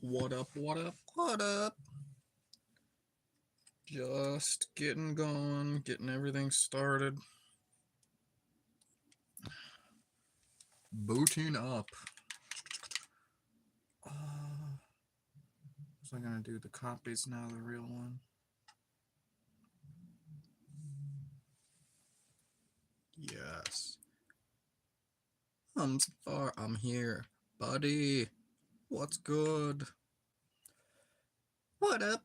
What up, what up, what up? Just getting going, getting everything started. Booting up. Was I gonna do the copies now, the real one? Yes. I'm here. Buddy, what's good? What up?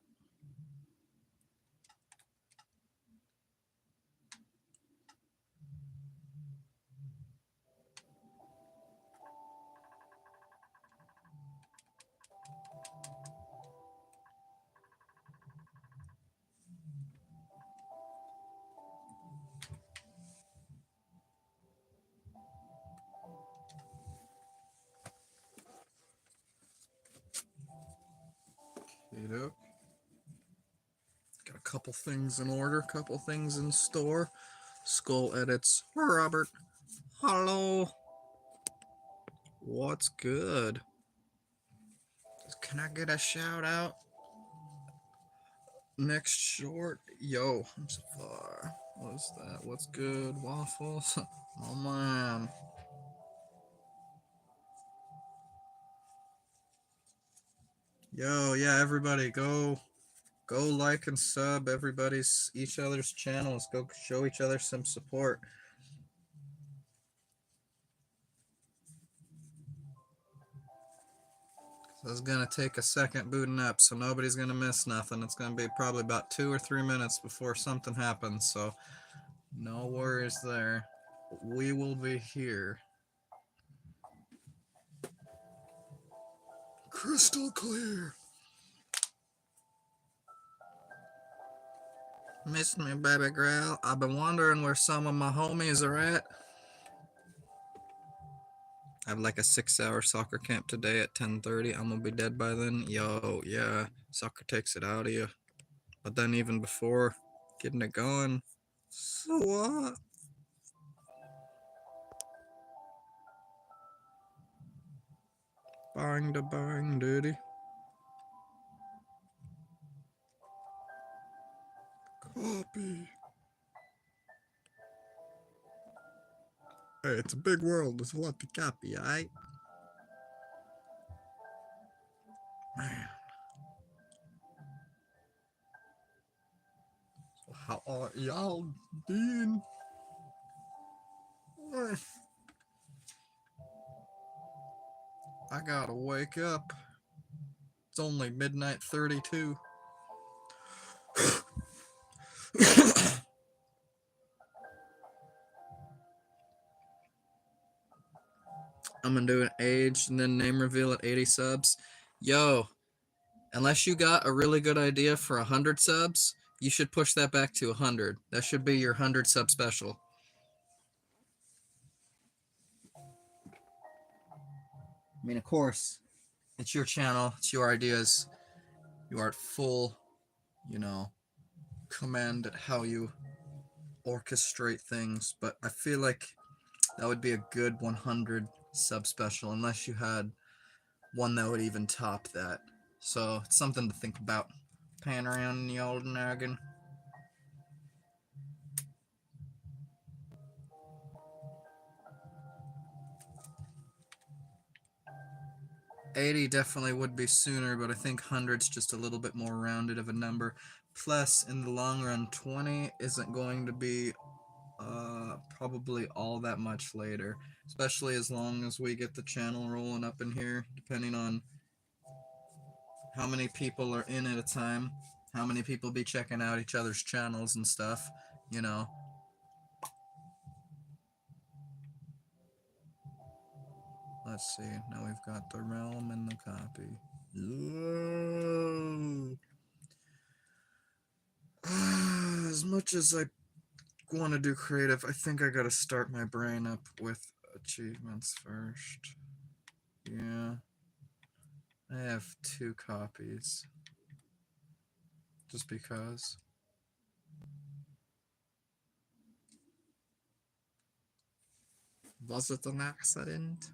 Got a couple things in order, couple things in store. Skull edits. Robert. Hello. What's good? Can I get a shout out? Next short. Yo, I'm so far. What's that? What's good? Waffles? Oh man. Yo, yeah, everybody go like and sub each other's channels. Go show each other some support. So it's gonna take a second booting up, so nobody's gonna miss nothing. It's gonna be probably about 2 or 3 minutes before something happens, so no worries there. We will be here. Crystal clear. Missed me, baby girl. I've been wondering where some of my homies are at. I have like a 6-hour soccer camp today at 10:30. I'm gonna be dead by then. Yo, yeah, soccer takes it out of you. But then even before getting it going, so what? Bang da bang, duty. Copy. Hey, it's a big world. There's a lot to copy, alright? Man. So how are y'all doing? I gotta wake up. It's only midnight 32. I'm gonna do an age and then name reveal at 80 subs. Yo, unless you got a really good idea for 100 subs, you should push that back to 100. That should be your 100 sub special. I mean, of course, it's your channel, it's your ideas. You are at full, command at how you orchestrate things, but I feel like that would be a good 100 sub special, unless you had one that would even top that. So it's something to think about. Pan around in the old noggin. 80 definitely would be sooner, but I think 100's just a little bit more rounded of a number. Plus, in the long run, 20 isn't going to be probably all that much later, especially as long as we get the channel rolling up in here, depending on how many people are in at a time, how many people be checking out each other's channels and stuff, you know. Let's see, now we've got the realm and the copy. As much as I want to do creative, I think I gotta start my brain up with achievements first. Yeah. I have 2 copies. Just because. Was it an accident?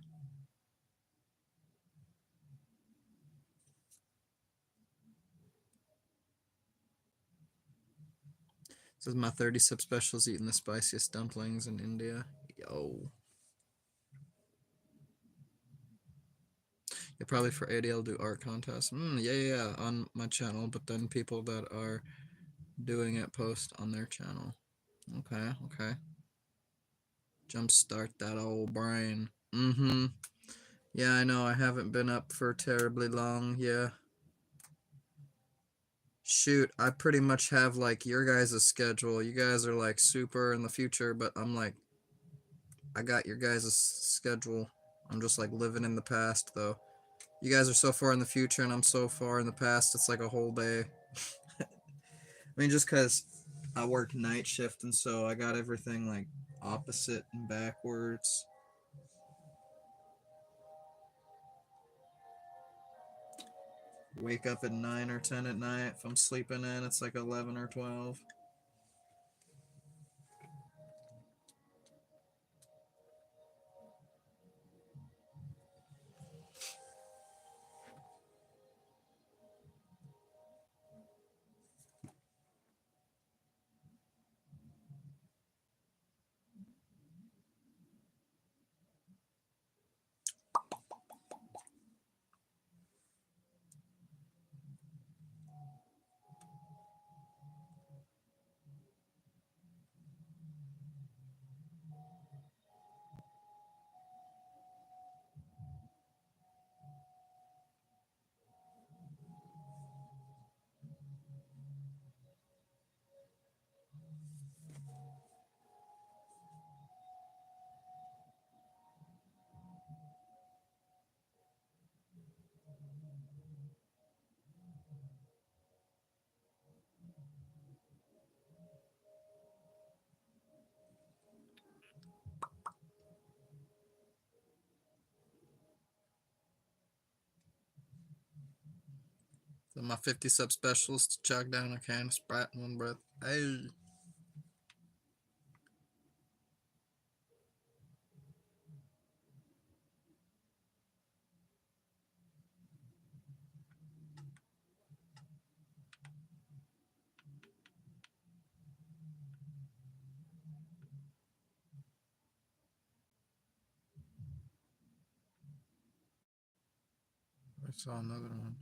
This is my 30 sub specials eating the spiciest dumplings in India. Yo. Yeah, probably for ADL do art contests. Yeah, on my channel, but then people that are doing it post on their channel. Okay. Jumpstart that old brain. Yeah, I know, I haven't been up for terribly long, yeah. Shoot, I pretty much have like your guys' schedule. You guys are like super in the future, but I'm like, I got your guys' schedule. I'm just like living in the past though. You guys are so far in the future and I'm so far in the past, it's like a whole day. I mean, just because I work night shift and so I got everything like opposite and backwards. Wake up at 9 or 10 at night. If I'm sleeping in, it's like 11 or 12. So my 50 sub specials to chug down a can of Sprite in one breath. Hey. I saw another one.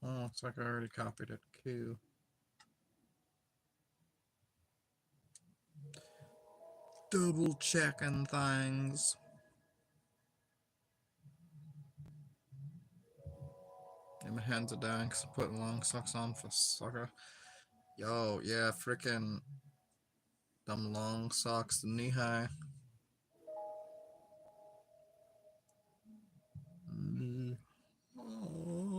Oh, it's like I already copied it. Cool. Double checking things. Yeah, my hands are down because I'm putting long socks on for soccer. Yo, yeah, freaking them long socks, knee high. Oh.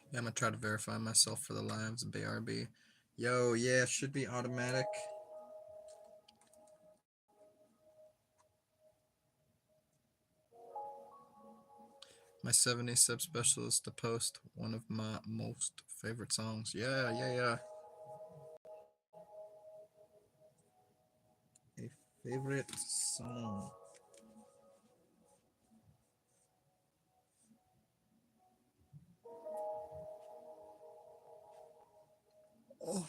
Yeah, I'm gonna try to verify myself for the lives. BRB. Yo, yeah, should be automatic. My 70 sub specialist to post one of my most favorite songs. Yeah. A favorite song. Oh.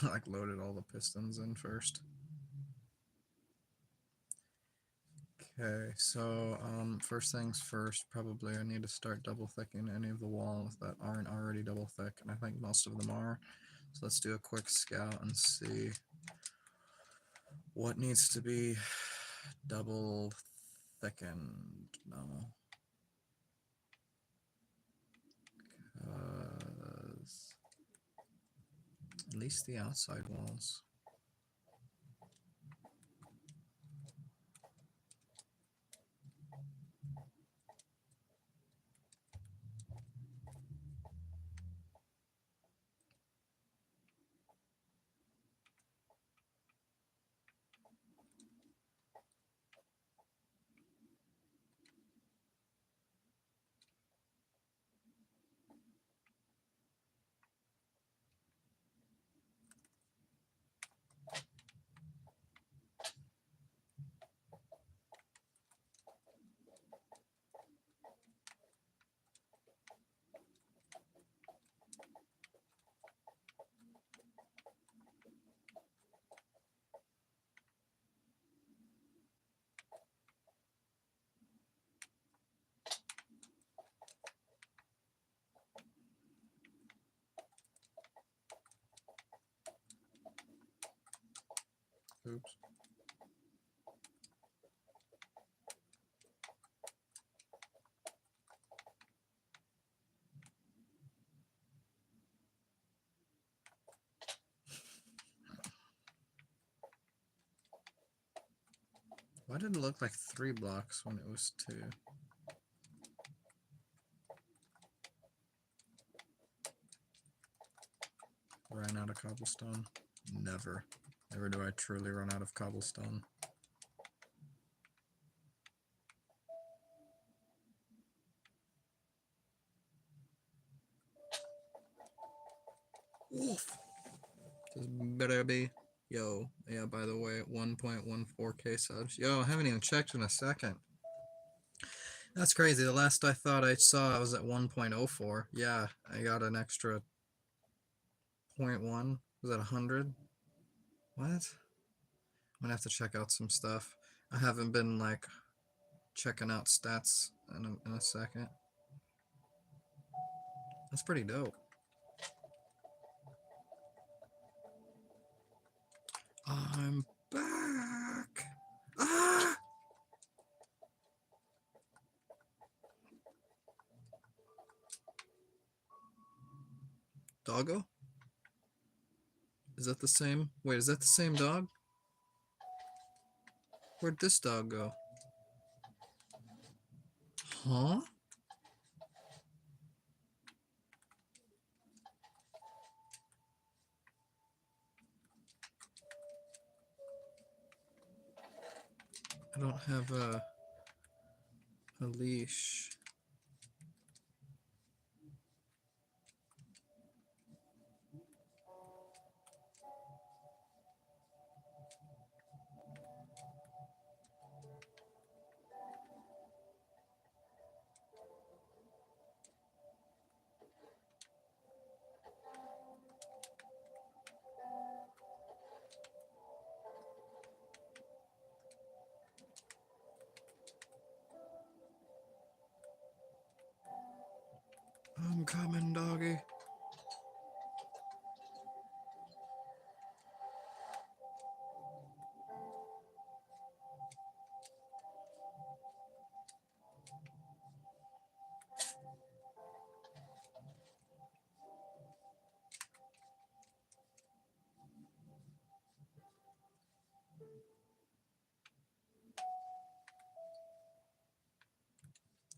Like loaded all the pistons in first. Okay, so first things first, probably I need to start double thicking any of the walls that aren't already double thick, and I think most of them are. So let's do a quick scout and see what needs to be double thickened. No. 'Cause at least the outside walls. Oops. Why did it look like 3 blocks when it was 2? Ran out of cobblestone? Never. Never do I truly run out of cobblestone. Wolf! This better be. Yo, yeah, by the way, 1.14k subs. Yo, I haven't even checked in a second. That's crazy. The last I thought I saw, I was at 1.04. Yeah, I got an extra 0.1. Was that 100? What? I'm gonna have to check out some stuff. I haven't been, like, checking out stats in a second. That's pretty dope. I'm back! Ah! Doggo? Is that the same? Wait, is that the same dog? Where'd this dog go? Huh? I don't have a leash. I'm coming, doggy.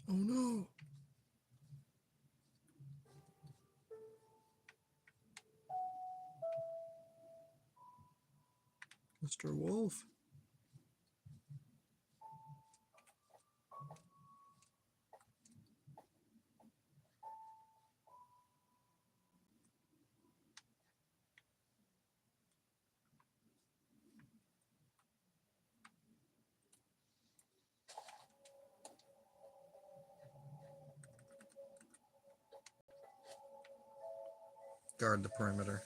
Oh no. Mr. Wolf. Guard the perimeter.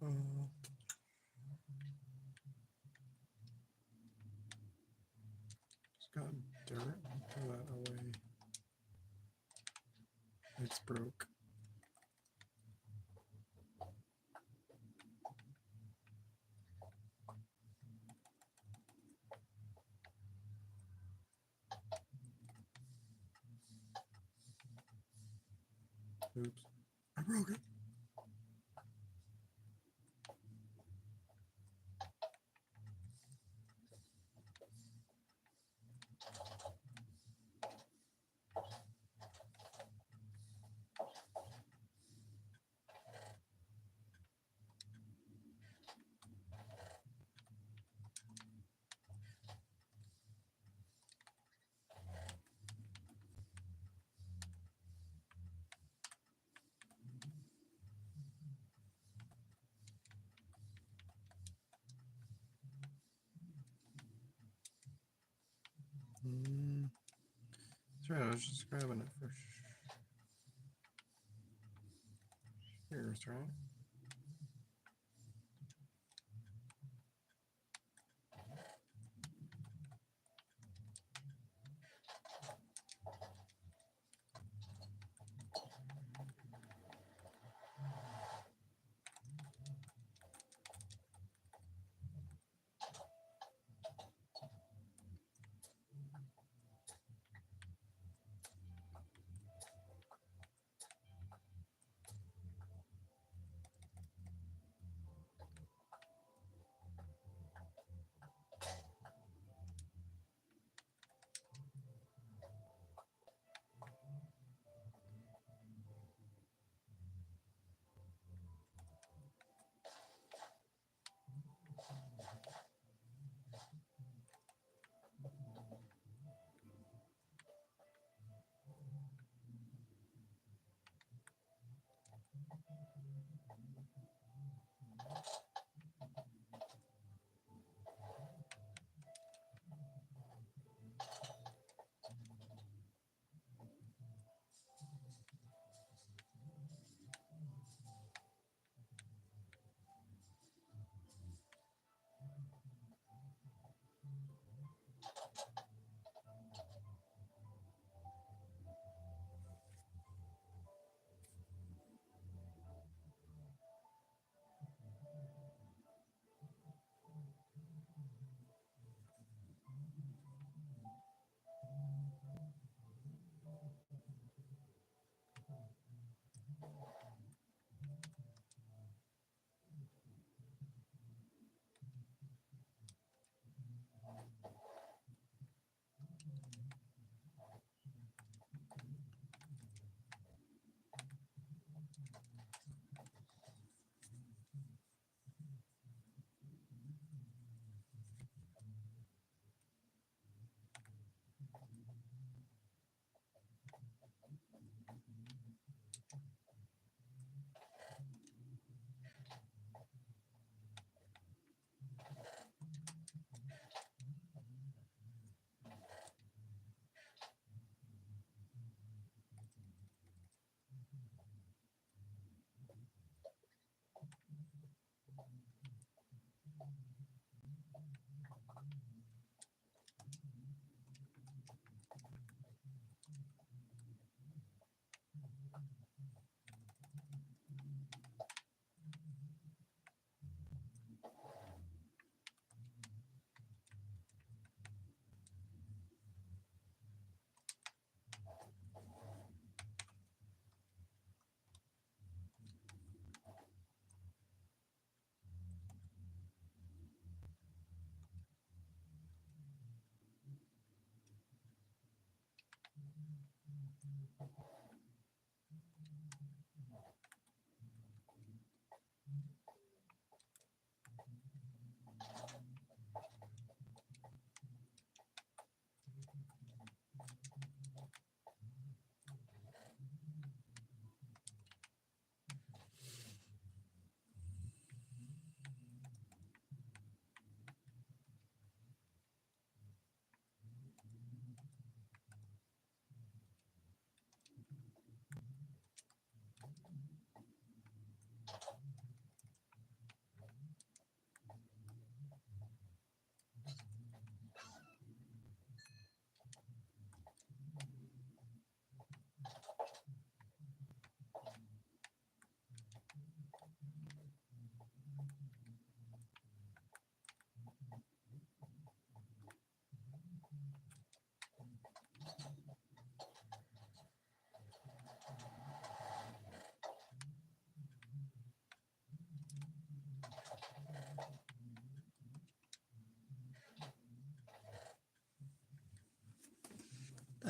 Just got dirt. Throw that away. It's broke. Oops. I broke it. That's right, I was just grabbing it for shears, right?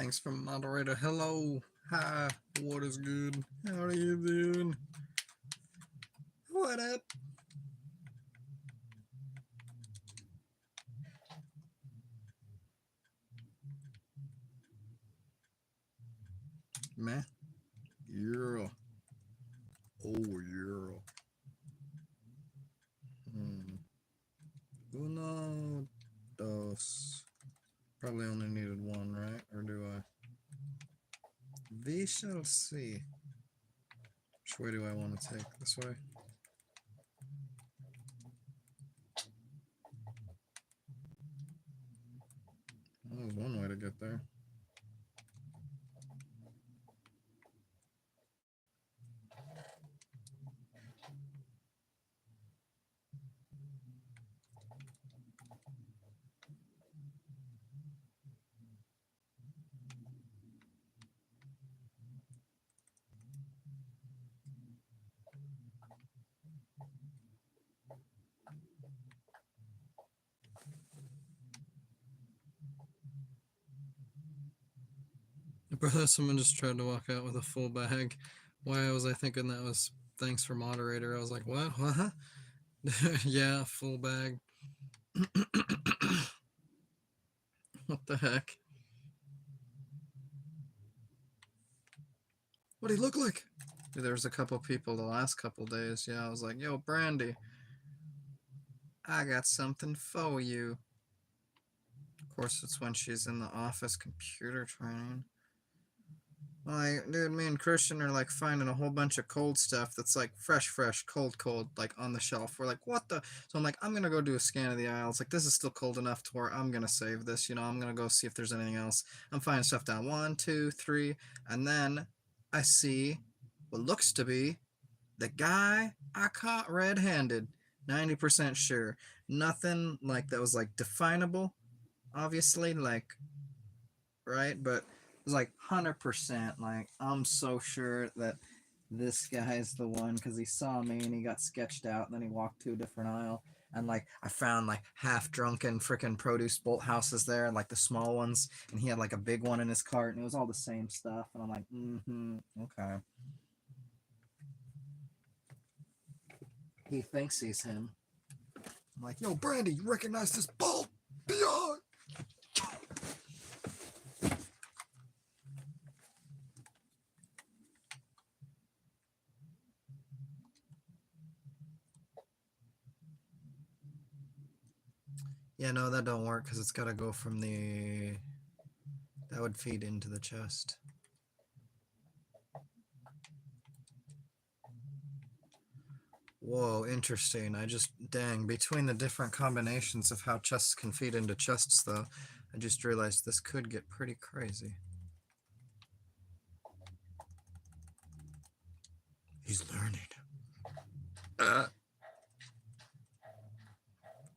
Thanks for moderator. Hello. Hi. What is good? How are you doing? What up? Man. Yeah. Oh, yeah. Uno, dos. Probably only needed one, right? Or do I? We shall see. Which way do I want to take? This way? Well, there's one way to get there. Brother, someone just tried to walk out with a full bag. Why was I thinking that was thanks for moderator? I was like, what? What? Yeah, full bag. What the heck? What do he look like? Dude, there was a couple people the last couple days. Yeah, I was like, yo, Brandy, I got something for you. Of course, it's when she's in the office computer training. Like, dude, me and Christian are like finding a whole bunch of cold stuff that's like fresh, cold, like on the shelf. We're like, what the? So I'm like, I'm gonna go do a scan of the aisles. Like, this is still cold enough to where I'm gonna save this. You know, I'm gonna go see if there's anything else. I'm finding stuff down 1, 2, 3, and then I see what looks to be the guy I caught red-handed. 90% sure. Nothing like that was like definable, obviously, like right, but it was like 100%. Like, I'm so sure that this guy's the one because he saw me and he got sketched out and then he walked to a different aisle. And like, I found like half drunken freaking produce bolt houses there, and like the small ones, and he had like a big one in his cart, and it was all the same stuff. And I'm like, okay. He thinks he's him. I'm like, yo, Brandy, you recognize this bolt? Beyond. Yeah, no, that don't work because it's got to go from the... That would feed into the chest. Whoa, interesting. Dang, between the different combinations of how chests can feed into chests, though, I just realized this could get pretty crazy. He's learning.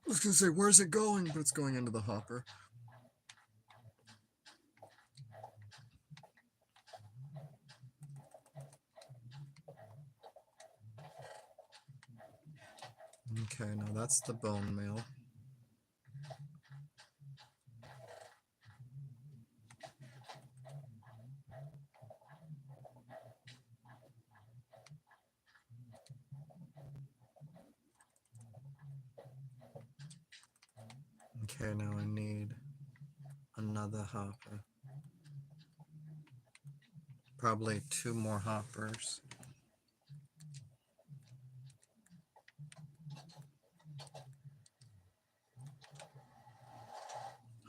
I was gonna say, where's it going? But it's going into the hopper. Okay, now that's the bone meal. Okay, now I need another hopper. Probably 2 more hoppers.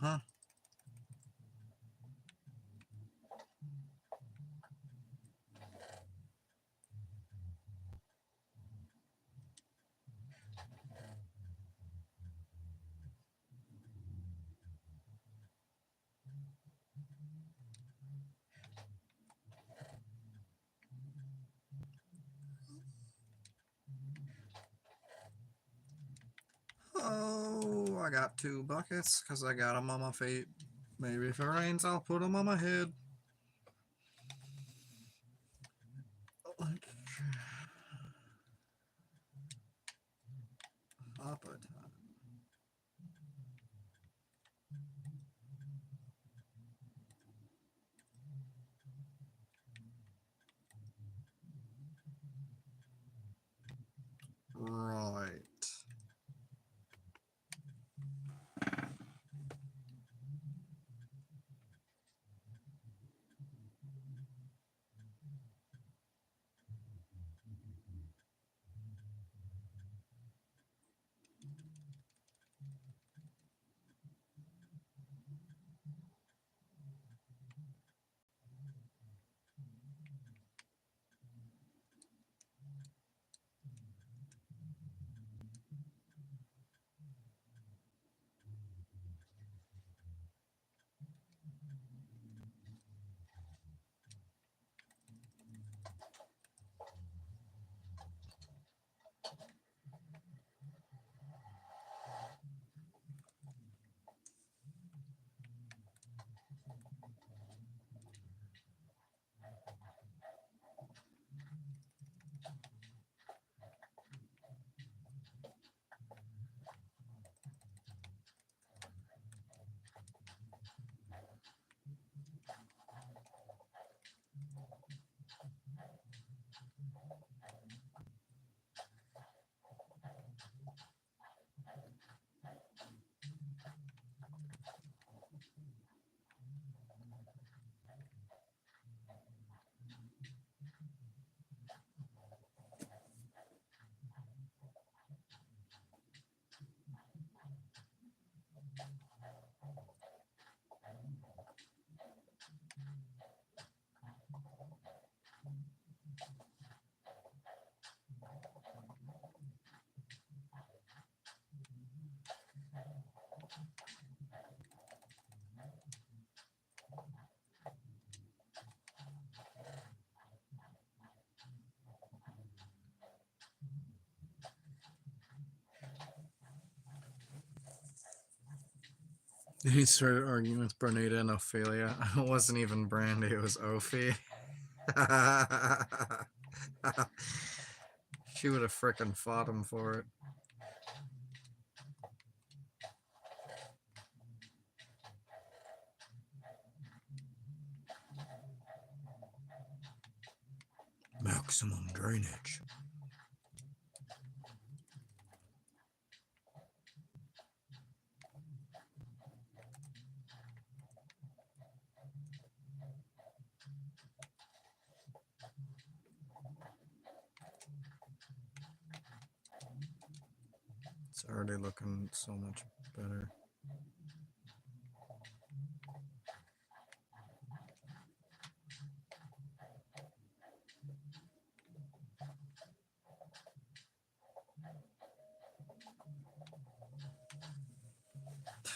Huh? Oh, I got 2 buckets because I got them on my feet. Maybe if it rains, I'll put them on my head. Hopper time. He started arguing with Bernita and Ophelia. It wasn't even Brandy, it was Ophi. She would have frickin' fought him for it. Maximum drainage. It's already looking so much better.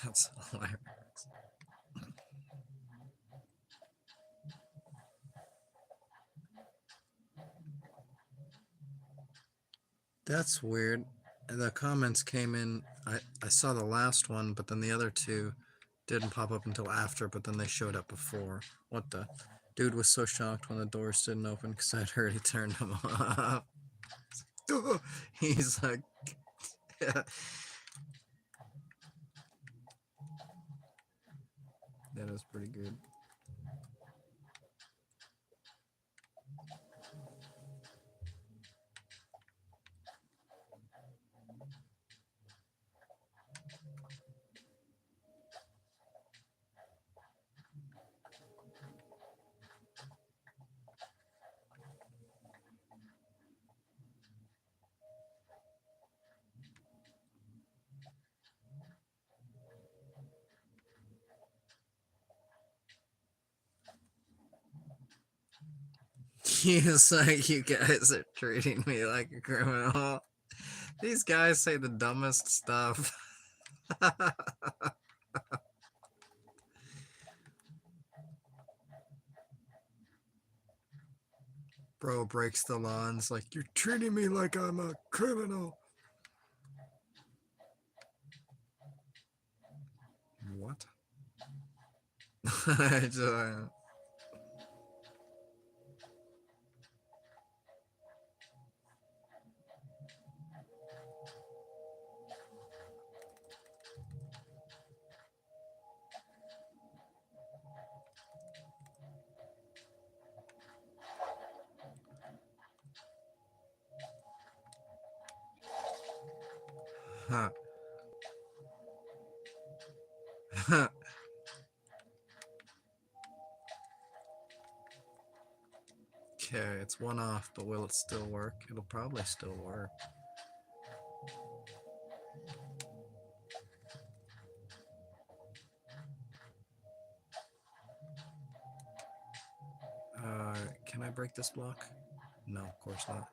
That's hilarious. That's weird. The comments came in. I saw the last one, but then the other two didn't pop up until after, but then they showed up before. What the? Dude was so shocked when the doors didn't open because I'd heard he turned them off. He's like, yeah. That is pretty good. He's like, you guys are treating me like a criminal. These guys say the dumbest stuff. Bro breaks the law and's like, you're treating me like I'm a criminal. What? Huh. Okay, it's one off, but will it still work? It'll probably still work. Can I break this block? No, of course not.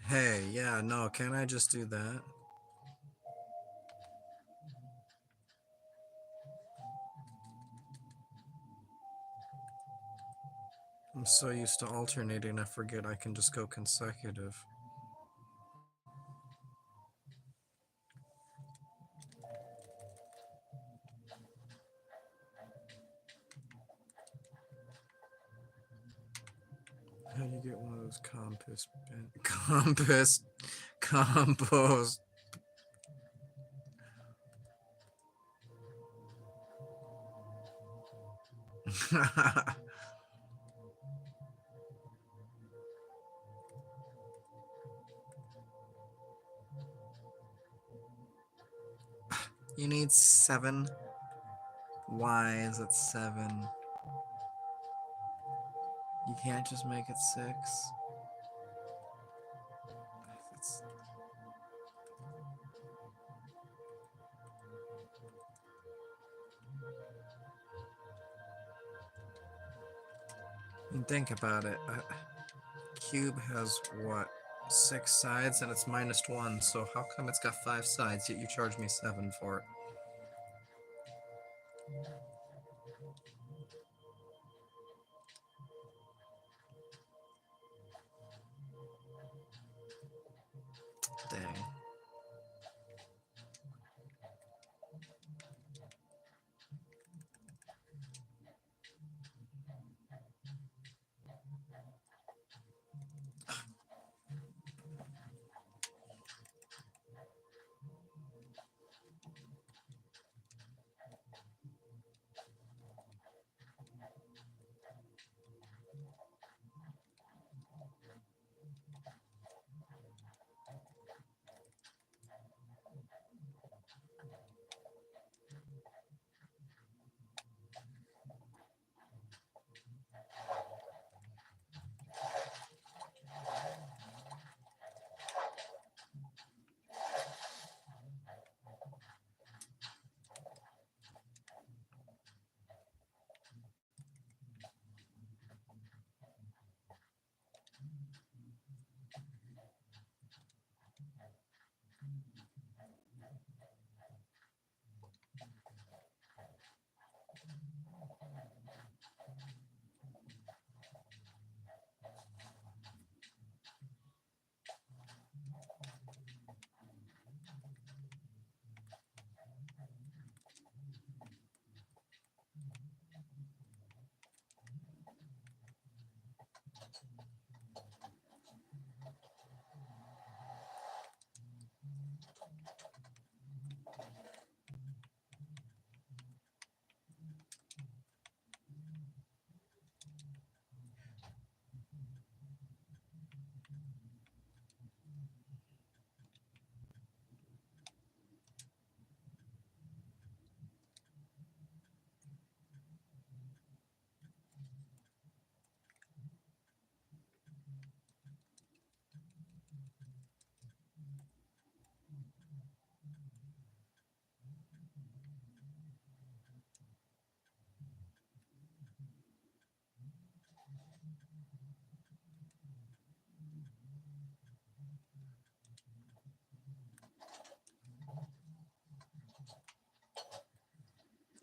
Hey, yeah, no, can I just do that? I'm so used to alternating, I forget I can just go consecutive. How do you get one of those compost? You need 7. Why is it 7? You can't just make it 6. It's, and think about it. A cube has what? 6 sides and it's -1. So how come it's got 5 sides yet you charge me 7 for it? Dang.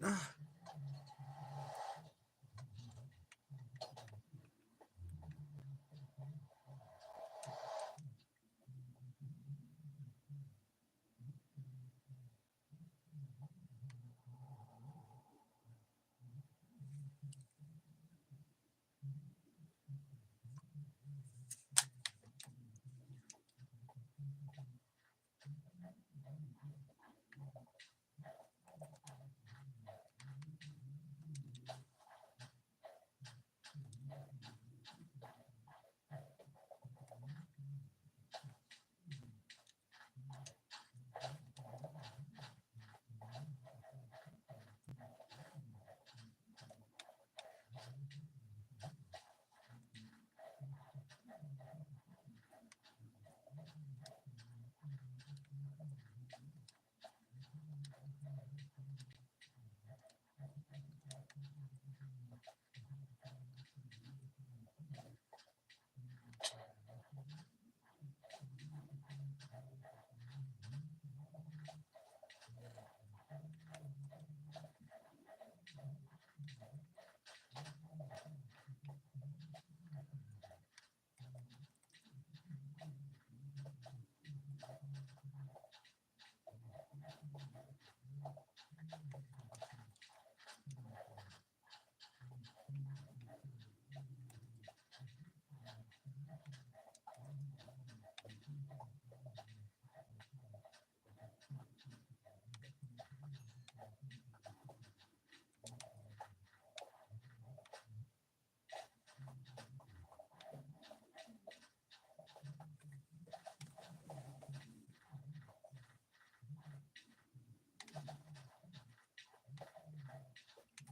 Ah.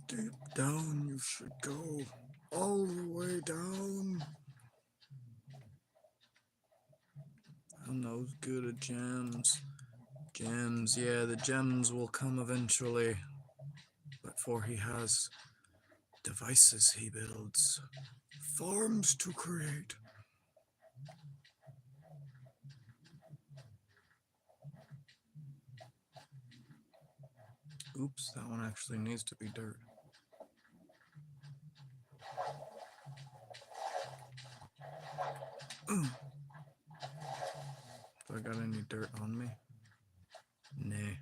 Deep down you should go. all the way down. I'm no good at gems. Gems, yeah, the gems will come eventually. But for he has devices he builds, farms to create. Oops, that one actually needs to be dirt. Do I got any dirt on me? Nay.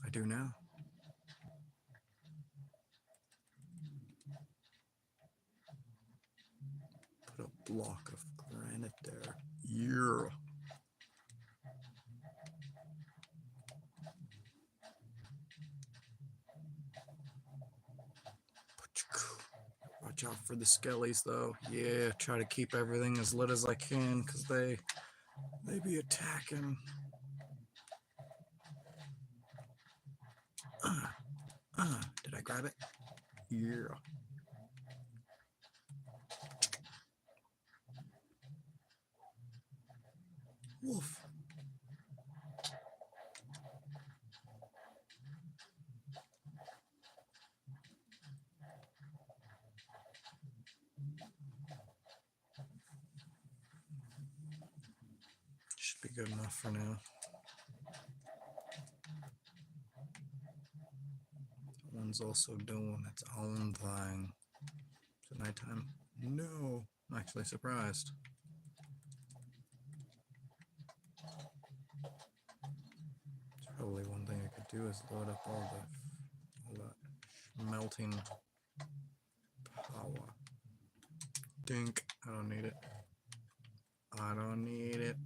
I do now. Put a block of granite there. Yeah. Watch out for the skellies though. Yeah, try to keep everything as lit as I can because they be attacking. Did I grab it? Yeah. Wolf. Should be good enough for now. That one's also doing its own thing. Is it nighttime? No. I'm actually surprised. It's probably one thing I could do is load up all that melting power. Dink. I don't need it. I don't need it.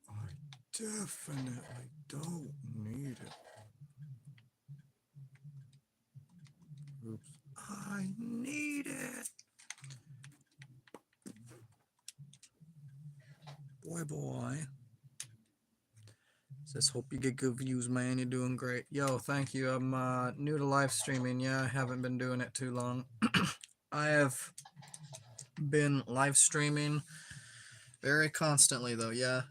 I definitely don't need it. Oops. I need it. Boy. Says, hope you get good views, man. You're doing great. Yo, thank you. I'm new to live streaming. Yeah, I haven't been doing it too long. I have been live streaming very constantly, though. Yeah.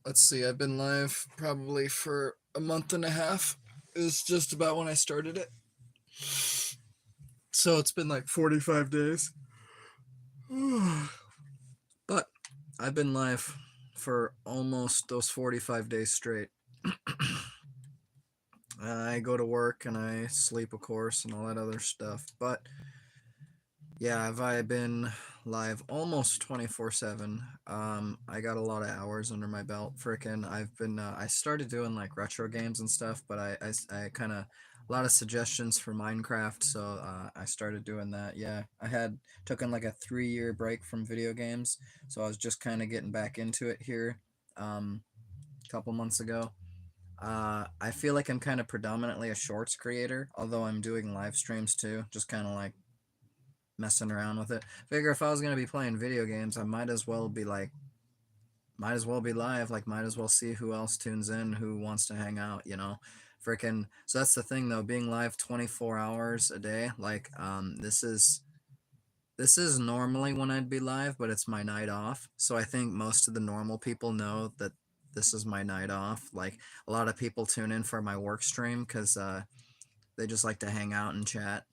Let's see. I've been live probably for a month and a half. Is just about when I started it. So it's been like 45 days. But I've been live for almost those 45 days straight. I go to work and I sleep, of course, and all that other stuff. But yeah, I've been live almost 24/7. I got a lot of hours under my belt. Frickin', I've been I started doing like retro games and stuff, but I kind of a lot of suggestions for Minecraft, so I started doing that. Yeah, I had taken like a 3-year break from video games, so I was just kind of getting back into it here a couple months ago. I feel like I'm kind of predominantly a shorts creator, although I'm doing live streams too, just kind of like messing around with it. Figure if I was gonna be playing video games, I might as well be live, might as well see who else tunes in, who wants to hang out, you know. Freaking, so that's the thing though, being live 24 hours a day, like this is normally when I'd be live, but it's my night off. So I think most of the normal people know that this is my night off. Like a lot of people tune in for my work stream because they just like to hang out and chat.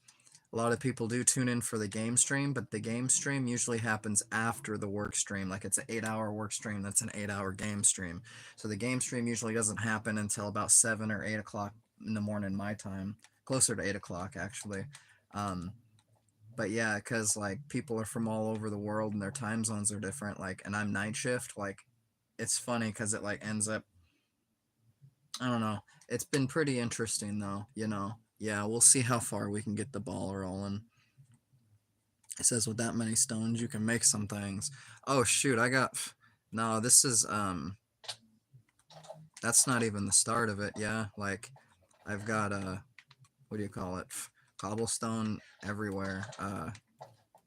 A lot of people do tune in for the game stream, but the game stream usually happens after the work stream. Like it's an 8-hour work stream, that's an 8-hour game stream. So the game stream usually doesn't happen until about 7 or 8 o'clock in the morning, my time. Closer to 8 o'clock, actually. But yeah, because like people are from all over the world and their time zones are different. Like, and I'm night shift. Like, it's funny because it like ends up. I don't know. It's been pretty interesting though. You know. Yeah, we'll see how far we can get the ball rolling. It says with that many stones, you can make some things. Oh shoot, I got. No, this is That's not even the start of it. Yeah, like I've got what do you call it? Cobblestone everywhere.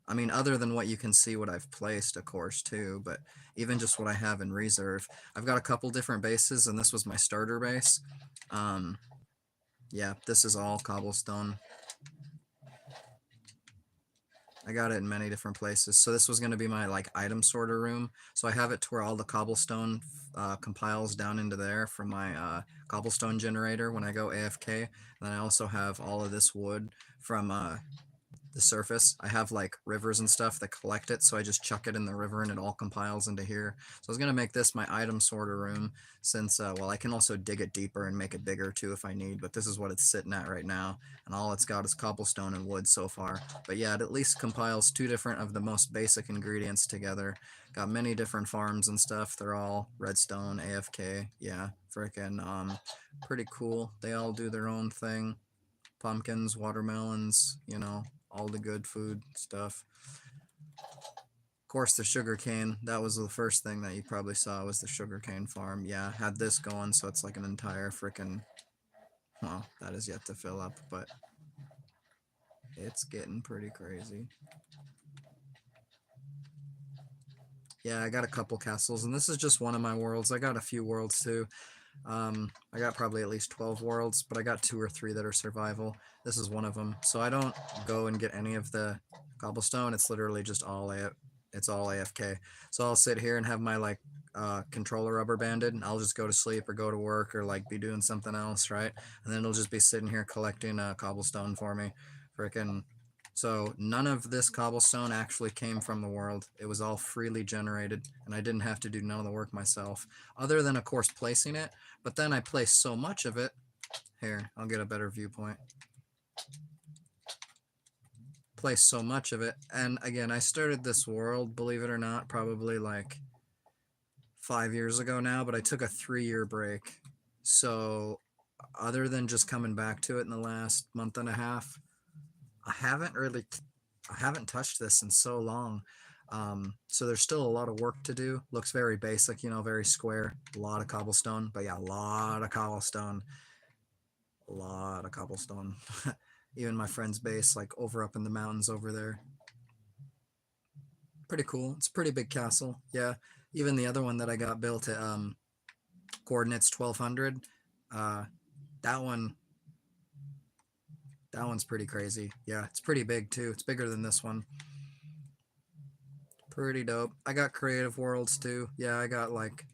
I mean, other than what you can see what I've placed, of course, too, but even just what I have in reserve. I've got a couple different bases, and this was my starter base. Um, yeah, this is all cobblestone. I got it in many different places. So this was going to be my like item sorter room. So I have it to where all the cobblestone compiles down into there from my cobblestone generator when I go AFK. And then I also have all of this wood from the surface. I have like rivers and stuff that collect it, so I just chuck it in the river and it all compiles into here. So I was gonna make this my item sorter room since, well, I can also dig it deeper and make it bigger too if I need, but this is what it's sitting at right now, and all it's got is cobblestone and wood so far. But yeah, it at least compiles two different of the most basic ingredients together. Got many different farms and stuff. They're all redstone, AFK. Yeah, freaking pretty cool. They all do their own thing. Pumpkins, watermelons, you know, all the good food stuff. Of course, the sugarcane, that was the first thing that you probably saw was the sugarcane farm. Yeah, had this going, so it's like an entire freaking, well, that is yet to fill up, but it's getting pretty crazy. Yeah, I got a couple castles, and this is just one of my worlds. I got a few worlds too. I got probably at least 12 worlds, but I got 2 or 3 that are survival. This is one of them. So I don't go and get any of the cobblestone. It's literally just all it's all AFK. So I'll sit here and have my like controller rubber banded, and I'll just go to sleep or go to work or like be doing something else, right? And then it'll just be sitting here collecting cobblestone for me. Freaking. So none of this cobblestone actually came from the world. It was all freely generated, and I didn't have to do none of the work myself, other than of course placing it. But then I placed so much of it. Here, I'll get a better viewpoint. Placed so much of it. And again, I started this world, believe it or not, probably like 5 years ago now, but I took a 3-year break. So other than just coming back to it in the last month and a half, I haven't touched this in so long. So there's still a lot of work to do. Looks very basic, you know, very square. A lot of cobblestone, but yeah, a lot of cobblestone. A lot of cobblestone. Even my friend's base, like over up in the mountains over there. Pretty cool. It's a pretty big castle. Yeah. Even the other one that I got built at coordinates 1200. That one that one's pretty crazy. Yeah, it's pretty big too. It's bigger than this one. Pretty dope. I got creative worlds too. Yeah, I got like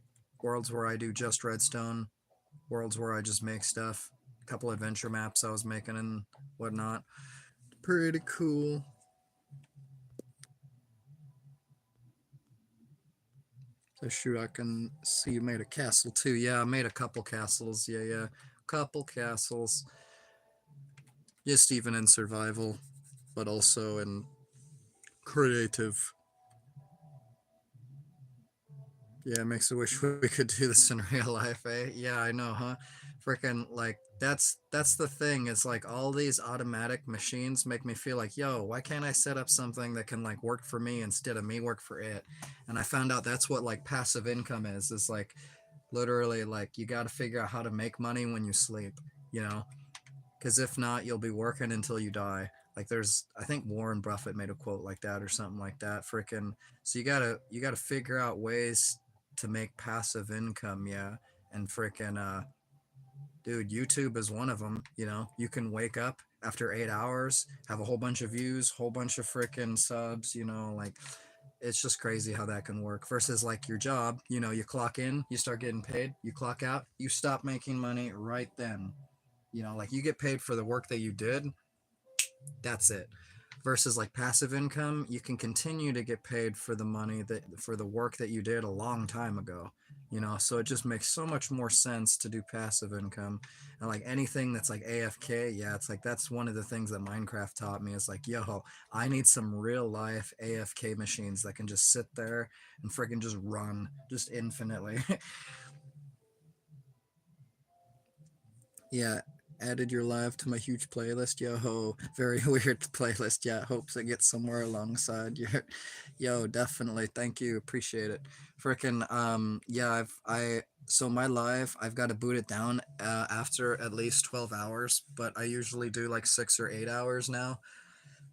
worlds where I do just redstone, worlds where I just make stuff, a couple adventure maps I was making and whatnot. Pretty cool. So shoot, I can see you made a castle too. Yeah, I made a couple castles. Yeah. Couple castles. Just even in survival, but also in creative. Yeah, it makes me wish we could do this in real life, eh? Yeah, I know, huh? Freaking like that's the thing. It's like all these automatic machines make me feel like, yo, why can't I set up something that can like work for me instead of me work for it? And I found out that's what like passive income is. It's like literally like you got to figure out how to make money when you sleep, you know? Because if not, you'll be working until you die. Like there's, I think Warren Buffett made a quote like that or something like that. Freaking. So you gotta figure out ways to make passive income, yeah. And freaking, dude, YouTube is one of them. You know, you can wake up after 8 hours, have a whole bunch of views, whole bunch of freaking subs. You know, like it's just crazy how that can work versus like your job. You know, you clock in, you start getting paid, you clock out, you stop making money right then. You know, like you get paid for the work that you did, that's it. Versus like passive income, you can continue to get paid for the money that for the work that you did a long time ago. You know, so it just makes so much more sense to do passive income. And like anything that's like AFK, yeah, it's like that's one of the things that Minecraft taught me is like, yo, I need some real life AFK machines that can just sit there and freaking just run just infinitely. Yeah, added your live to my huge playlist. Yo ho, very weird playlist. Yeah, hopes it gets somewhere alongside your. Yo, definitely. Thank you. Appreciate it. Freaking yeah, so my live, I've got to boot it down after at least 12 hours, but I usually do like 6 or 8 hours now.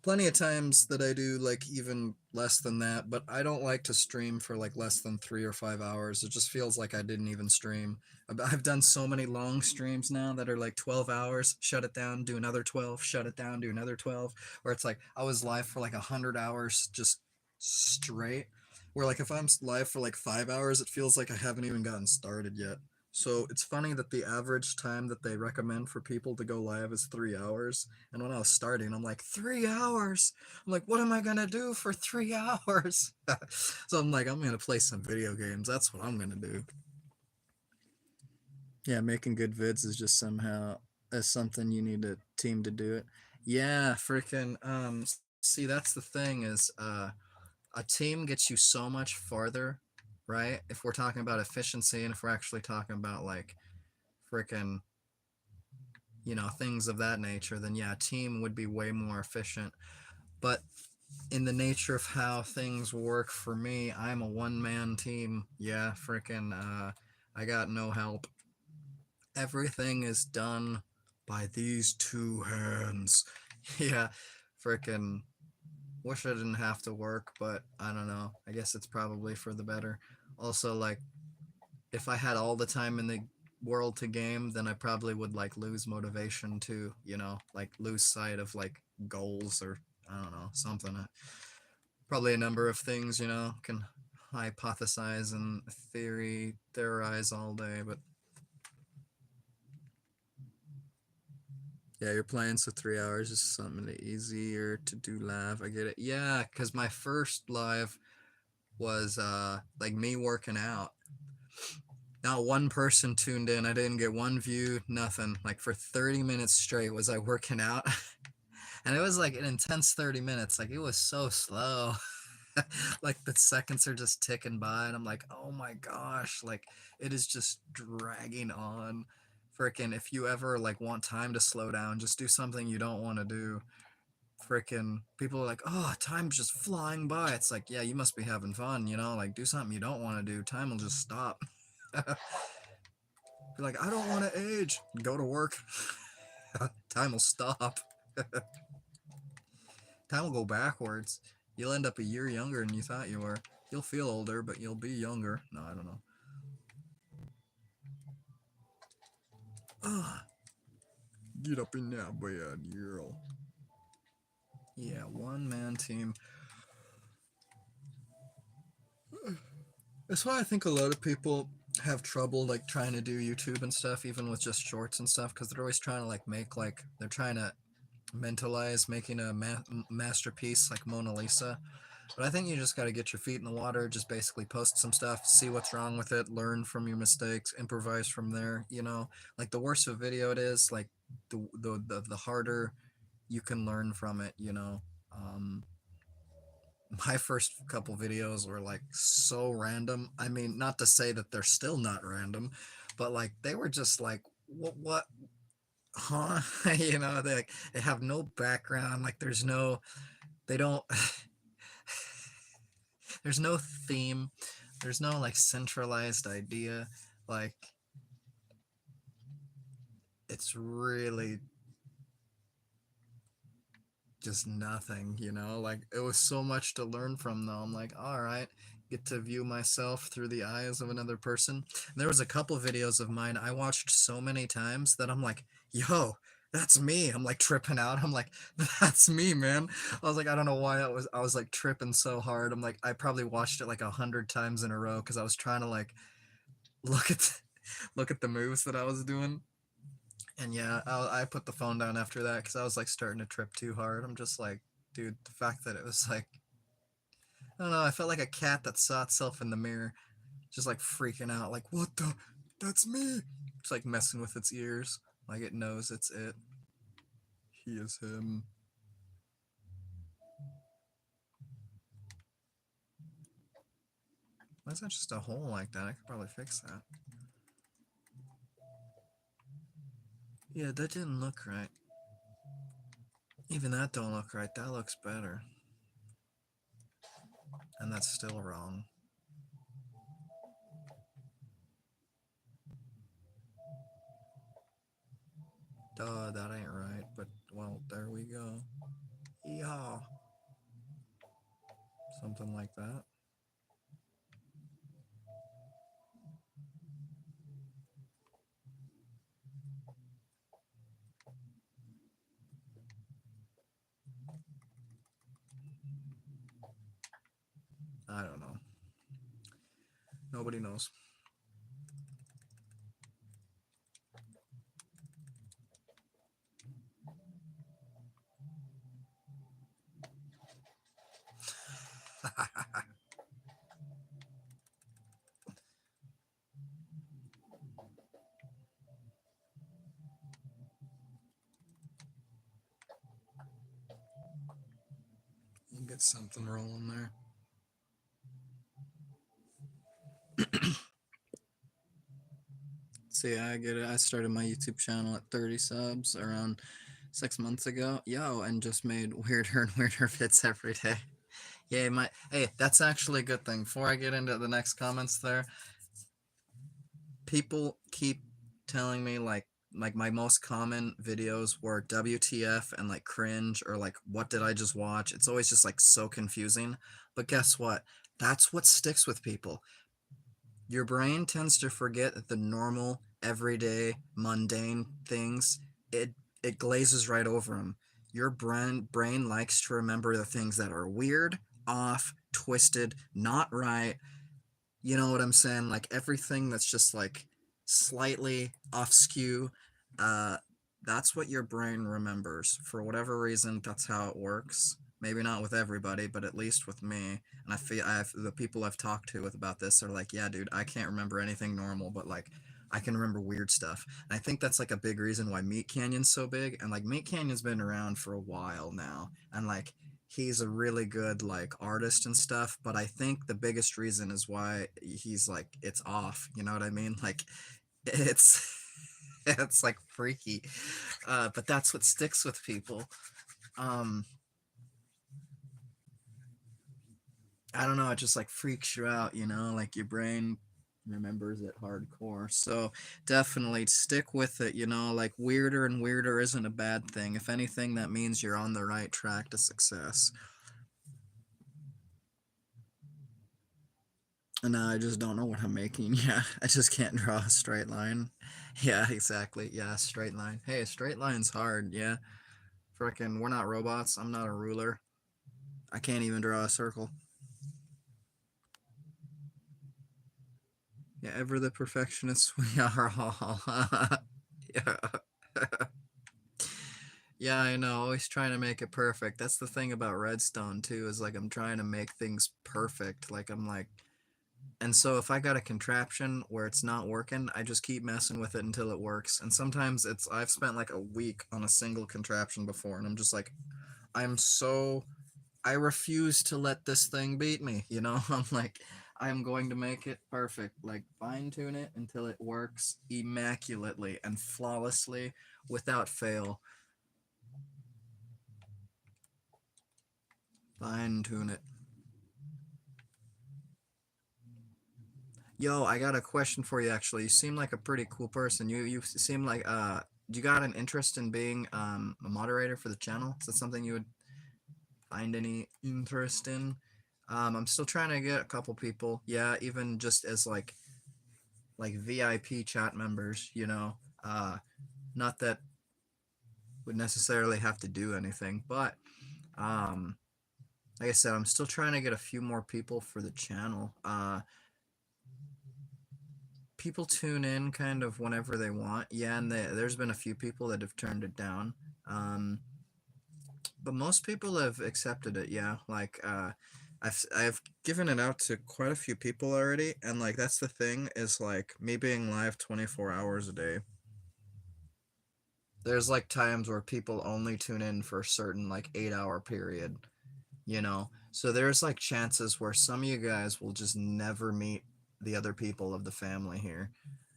plenty of times that I do like even less than that, but I don't like to stream for like less than 3 or 5 hours. It just feels like I didn't even stream. I've done so many long streams now that are like 12 hours, shut it down, do another 12, shut it down, do another 12, where it's like I was live for like 100 hours just straight. Where like if I'm live for like 5 hours, it feels like I haven't even gotten started yet. So it's funny that the average time that they recommend for people to go live is 3 hours. And when I was starting, I'm like, 3 hours? I'm like, what am I gonna do for 3 hours? So I'm like, I'm gonna play some video games. That's what I'm gonna do. Yeah, making good vids is just somehow is something you need a team to do it. Yeah, freaking see that's the thing is a team gets you so much farther, right? If we're talking about efficiency and if we're actually talking about like freaking things of that nature, then yeah, a team would be way more efficient. But in the nature of how things work for me, I'm a one-man team. Yeah, freaking I got no help. Everything is done by these two hands. Yeah, freaking wish I didn't have to work, but I don't know. I guess it's probably for the better. Also, like if I had all the time in the world to game, then I probably would like lose motivation to, like lose sight of like goals or I don't know, something. Probably a number of things, can hypothesize and theorize all day, but yeah, you're playing so 3 hours is something easier to do live. I get it. Yeah, because my first live was like me working out. Not one person tuned in. I didn't get one view, nothing. Like for 30 minutes straight was I working out. And it was like an intense 30 minutes. Like it was so slow. Like the seconds are just ticking by and I'm like, "Oh my gosh, like it is just dragging on." Freaking if you ever like want time to slow down, just do something you don't want to do. Freaking people are like, "Oh, time's just flying by." It's like, "Yeah, you must be having fun, like do something you don't want to do. Time will just stop." Be like, "I don't want to age." Go to work. Time will stop. Time will go backwards. You'll end up a year younger than you thought you were. You'll feel older, but you'll be younger. No, I don't know. Ah, get up in that bed, girl. Yeah, one man team. That's why I think a lot of people have trouble like trying to do YouTube and stuff, even with just shorts and stuff, because they're always trying to like make like they're trying to mentalize making a masterpiece like Mona Lisa. But I think you just got to get your feet in the water, just basically post some stuff, see what's wrong with it, learn from your mistakes, improvise from there. Like the worse a video it is, like the harder you can learn from it. My first couple videos were like so random. I mean, not to say that they're still not random, but like they were just like what huh? They have no background. Like they don't there's no theme. There's no like centralized idea. Like it's really just nothing, like it was so much to learn from though. I'm like, all right, get to view myself through the eyes of another person. And there was a couple videos of mine I watched so many times that I'm like, yo, that's me. I'm like tripping out. I'm like, that's me, man. I was like, I don't know why I was like tripping so hard. I'm like, I probably watched it like 100 times in a row because I was trying to like look at the, look at the moves that I was doing. And yeah, I put the phone down after that because I was like starting to trip too hard. I'm just like, dude, the fact that it was like, I don't know, I felt like a cat that saw itself in the mirror, just like freaking out, like, what the? That's me. It's like messing with its ears, like it knows it's it. He is him. Why is that just a hole like that? I could probably fix that. Yeah, that didn't look right. Even that don't look right. That looks better. And that's still wrong. Duh, that ain't right. But, well, there we go. Yeehaw. Something like that. I don't know. Nobody knows. We'll get something rolling there. See, I get it. I started my YouTube channel at 30 subs around 6 months ago. Yo, and just made weirder and weirder vids every day. Yay, hey, that's actually a good thing. Before I get into the next comments there, people keep telling me like my most common videos were WTF and like cringe or like what did I just watch? It's always just like so confusing. But guess what? That's what sticks with people. Your brain tends to forget that the normal, everyday, mundane things, it glazes right over them. Your brain likes to remember the things that are weird, off, twisted, not right. You know what I'm saying? Like everything that's just like slightly off skew, uh, that's what your brain remembers. For whatever reason, that's how it works. Maybe not with everybody, but at least with me. And I feel the people I've talked to with about this are like, yeah, dude, I can't remember anything normal, but like I can remember weird stuff. And I think that's like a big reason why Meat Canyon's so big. And like Meat Canyon's been around for a while now. And like he's a really good like artist and stuff, but I think the biggest reason is why he's like it's off, you know what I mean? Like it's it's like freaky. But that's what sticks with people. um I don't know, it just like freaks you out, you know, like your brain remembers it hardcore. So definitely stick with it, you know, like weirder and weirder isn't a bad thing. If anything, that means you're on the right track to success. And I just don't know what I'm making. Yeah, I just can't draw a straight line. Yeah, exactly. Yeah, straight line. Hey, a straight line's hard. Yeah. Frickin', we're not robots. I'm not a ruler. I can't even draw a circle. Yeah, ever the perfectionists we are all. Yeah. Yeah, I know. Always trying to make it perfect. That's the thing about Redstone too, is like I'm trying to make things perfect. Like I'm like, and so if I got a contraption where it's not working, I just keep messing with it until it works. And sometimes I've spent like a week on a single contraption before, and I'm just like, I'm so I refuse to let this thing beat me, you know? I'm like, I'm going to make it perfect. Like fine tune it until it works immaculately and flawlessly without fail. Fine tune it. Yo, I got a question for you actually. You seem like a pretty cool person. You seem like you got an interest in being a moderator for the channel? Is that something you would find any interest in? I'm still trying to get a couple people. Yeah, even just as like VIP chat members, you know. Not that would necessarily have to do anything, but um like I said, I'm still trying to get a few more people for the channel. People tune in kind of whenever they want. Yeah, and there's been a few people that have turned it down. But most people have accepted it. Yeah, like I've given it out to quite a few people already, and like that's the thing is like me being live 24 hours a day. There's like times where people only tune in for a certain like 8 hour period, you know. So there's like chances where some of you guys will just never meet the other people of the family here.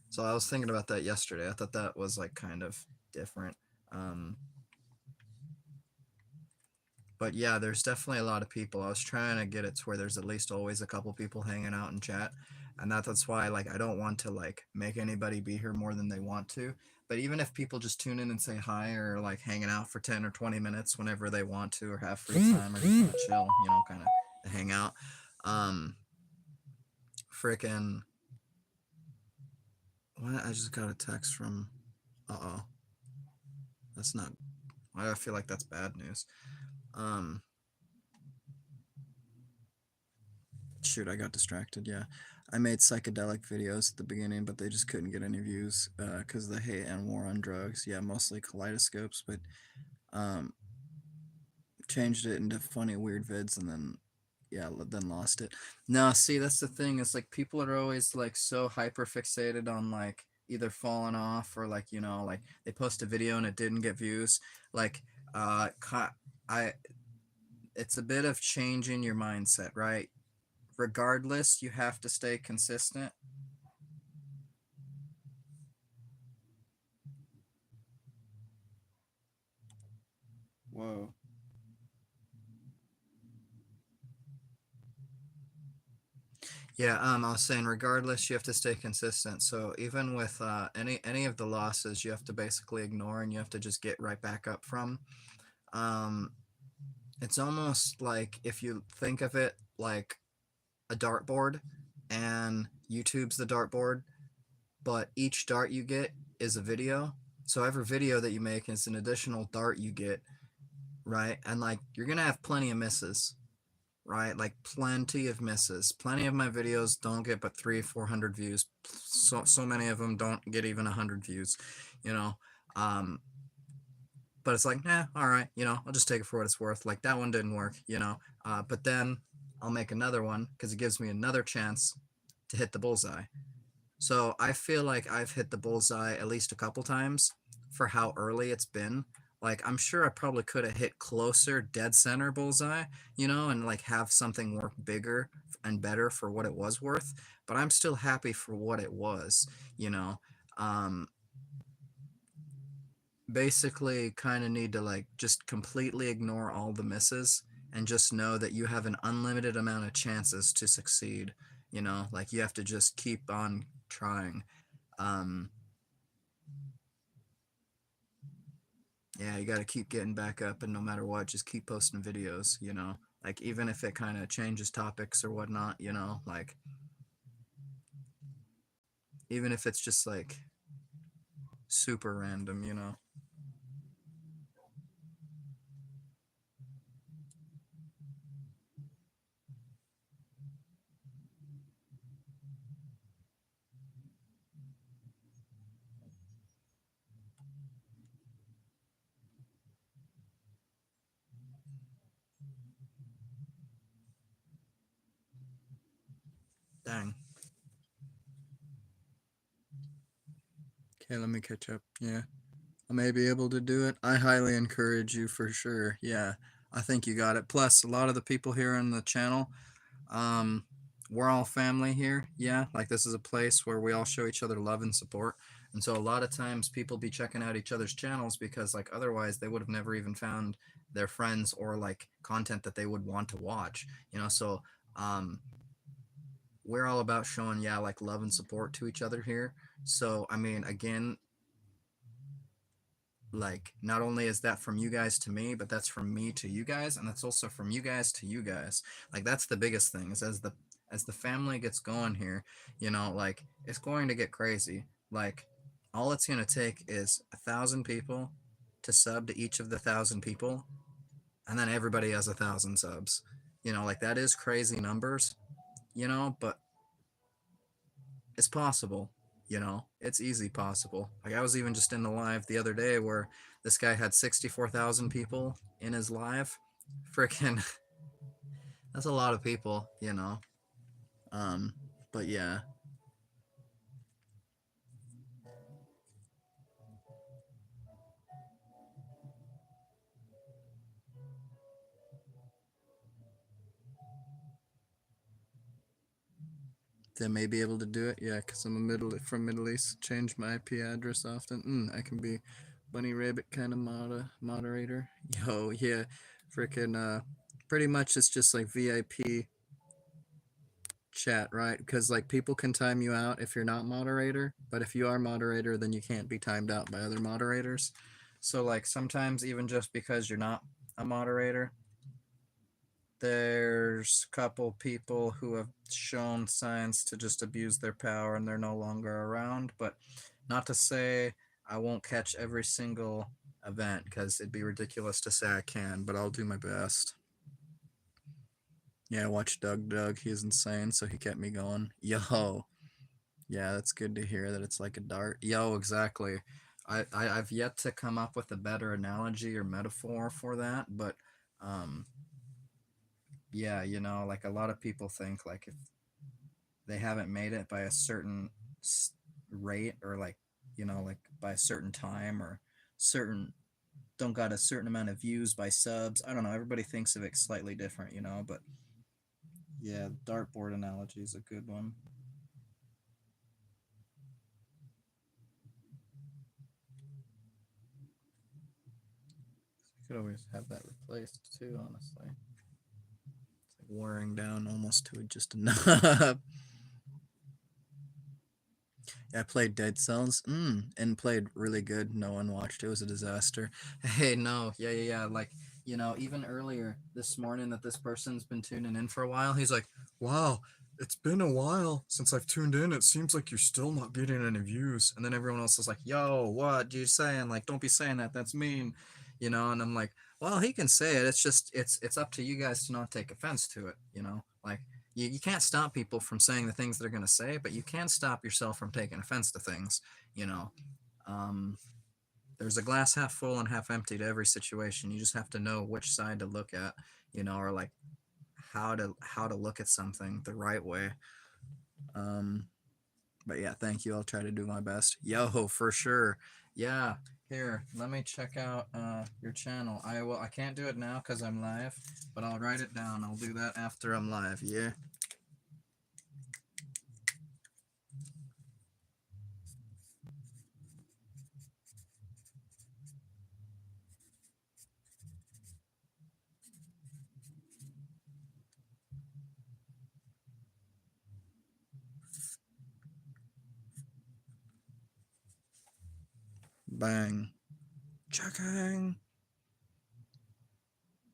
So I was thinking about that yesterday. I thought that was like kind of different. Um, but yeah, there's definitely a lot of people. I was trying to get it to where there's at least always a couple people hanging out in chat, and that's why like I don't want to like make anybody be here more than they want to. But even if people just tune in and say hi or like hanging out for 10 or 20 minutes whenever they want to or have free time or just want to chill, you know, kind of hang out. Freaking what? I just got a text from uh-oh. That's not why do I feel like that's bad news. Um Shoot, I got distracted. Yeah. I made psychedelic videos at the beginning, but they just couldn't get any views because of the hate and war on drugs. Yeah, mostly kaleidoscopes, but um, changed it into funny, weird vids and then, yeah, then lost it. No, see, that's the thing. It's like people are always like so hyper fixated on like either falling off or like, you know, like they post a video and it didn't get views. Like, I, it's a bit of changing your mindset, right? Regardless, you have to stay consistent. Whoa. Yeah, I was saying regardless, you have to stay consistent. So even with any of the losses, you have to basically ignore and you have to just get right back up from. Um, it's almost like if you think of it like a dartboard, and YouTube's the dartboard, but each dart you get is a video. So every video that you make is an additional dart you get, right? And like you're gonna have plenty of misses, right? Like plenty of misses. Plenty of my videos don't get but 300-400 views. So many of them don't get even 100 views, you know. Um, but it's like, all right, you know, I'll just take it for what it's worth. Like that one didn't work, you know. But then I'll make another one because it gives me another chance to hit the bullseye. So I feel like I've hit the bullseye at least a couple times for how early it's been. Like I'm sure I probably could have hit closer, dead center bullseye, you know, and like have something work bigger and better for what it was worth. But I'm still happy for what it was, you know. Um, Basically, kind of need to like just completely ignore all the misses and just know that you have an unlimited amount of chances to succeed. You know, like you have to just keep on trying. Um, yeah, you got to keep getting back up, and no matter what, just keep posting videos, you know, like even if it kind of changes topics or whatnot, you know, like even if it's just like super random, you know. Dang. Okay, let me catch up. Yeah. I may be able to do it. I highly encourage you for sure. Yeah, I think you got it. Plus, a lot of the people here on the channel, um, we're all family here. Yeah, like this is a place where we all show each other love and support. And so a lot of times people be checking out each other's channels because like otherwise they would have never even found their friends or like content that they would want to watch. You know, so um, we're all about showing yeah like love and support to each other here. So I mean, again, like not only is that from you guys to me, but that's from me to you guys, and that's also from you guys to you guys. Like that's the biggest thing is as the family gets going here, you know, like it's going to get crazy. Like all it's gonna take is 1,000 people to sub to each of the 1,000 people, and then everybody has 1,000 subs. You know, like that is crazy numbers, you know, but it's possible. You know, it's easy possible. Like I was even just in the live the other day where this guy had 64,000 people in his live. Freaking, that's a lot of people, you know. Um, but yeah, they may be able to do it. Yeah, because I'm from Middle East. Change my IP address often. I can be Bunny Rabbit kind of moderator. Yo, yeah, freaking. Pretty much it's just like VIP chat, right? Because like people can time you out if you're not moderator, but if you are moderator, then you can't be timed out by other moderators. So like sometimes even just because you're not a moderator, there's a couple people who have shown signs to just abuse their power and they're no longer around. But not to say I won't catch every single event because it'd be ridiculous to say I can, but I'll do my best. Yeah, watch Doug. He's insane, so he kept me going. Yo. Yeah, that's good to hear that it's like a dart. Yo, exactly. I've yet to come up with a better analogy or metaphor for that, but yeah, you know, like a lot of people think like if they haven't made it by a certain rate or like, you know, like by a certain time or certain don't got a certain amount of views by subs. I don't know. Everybody thinks of it slightly different, you know, but yeah, dartboard analogy is a good one. You could always have that replaced too, honestly. It's like wearing down almost to just enough. Yeah, I played Dead Cells and played really good. No one watched. It was a disaster. Hey, no. Yeah. Like, you know, even earlier this morning that this person's been tuning in for a while, he's like, wow, it's been a while since I've tuned in. It seems like you're still not getting any views. And then everyone else is like, yo, what you saying? Like, don't be saying that. That's mean. You know, and I'm like, well, he can say it. It's just it's up to you guys to not take offense to it, you know? Like you can't stop people from saying the things they're going to say, but you can stop yourself from taking offense to things, you know. Um, there's a glass half full and half empty to every situation. You just have to know which side to look at, you know, or like how to look at something the right way. Um, but yeah, thank you. I'll try to do my best. Yo, for sure. Yeah. Here, let me check out your channel. I can't do it now because I'm live, but I'll write it down. I'll do that after I'm live. Yeah. Bang. Checking.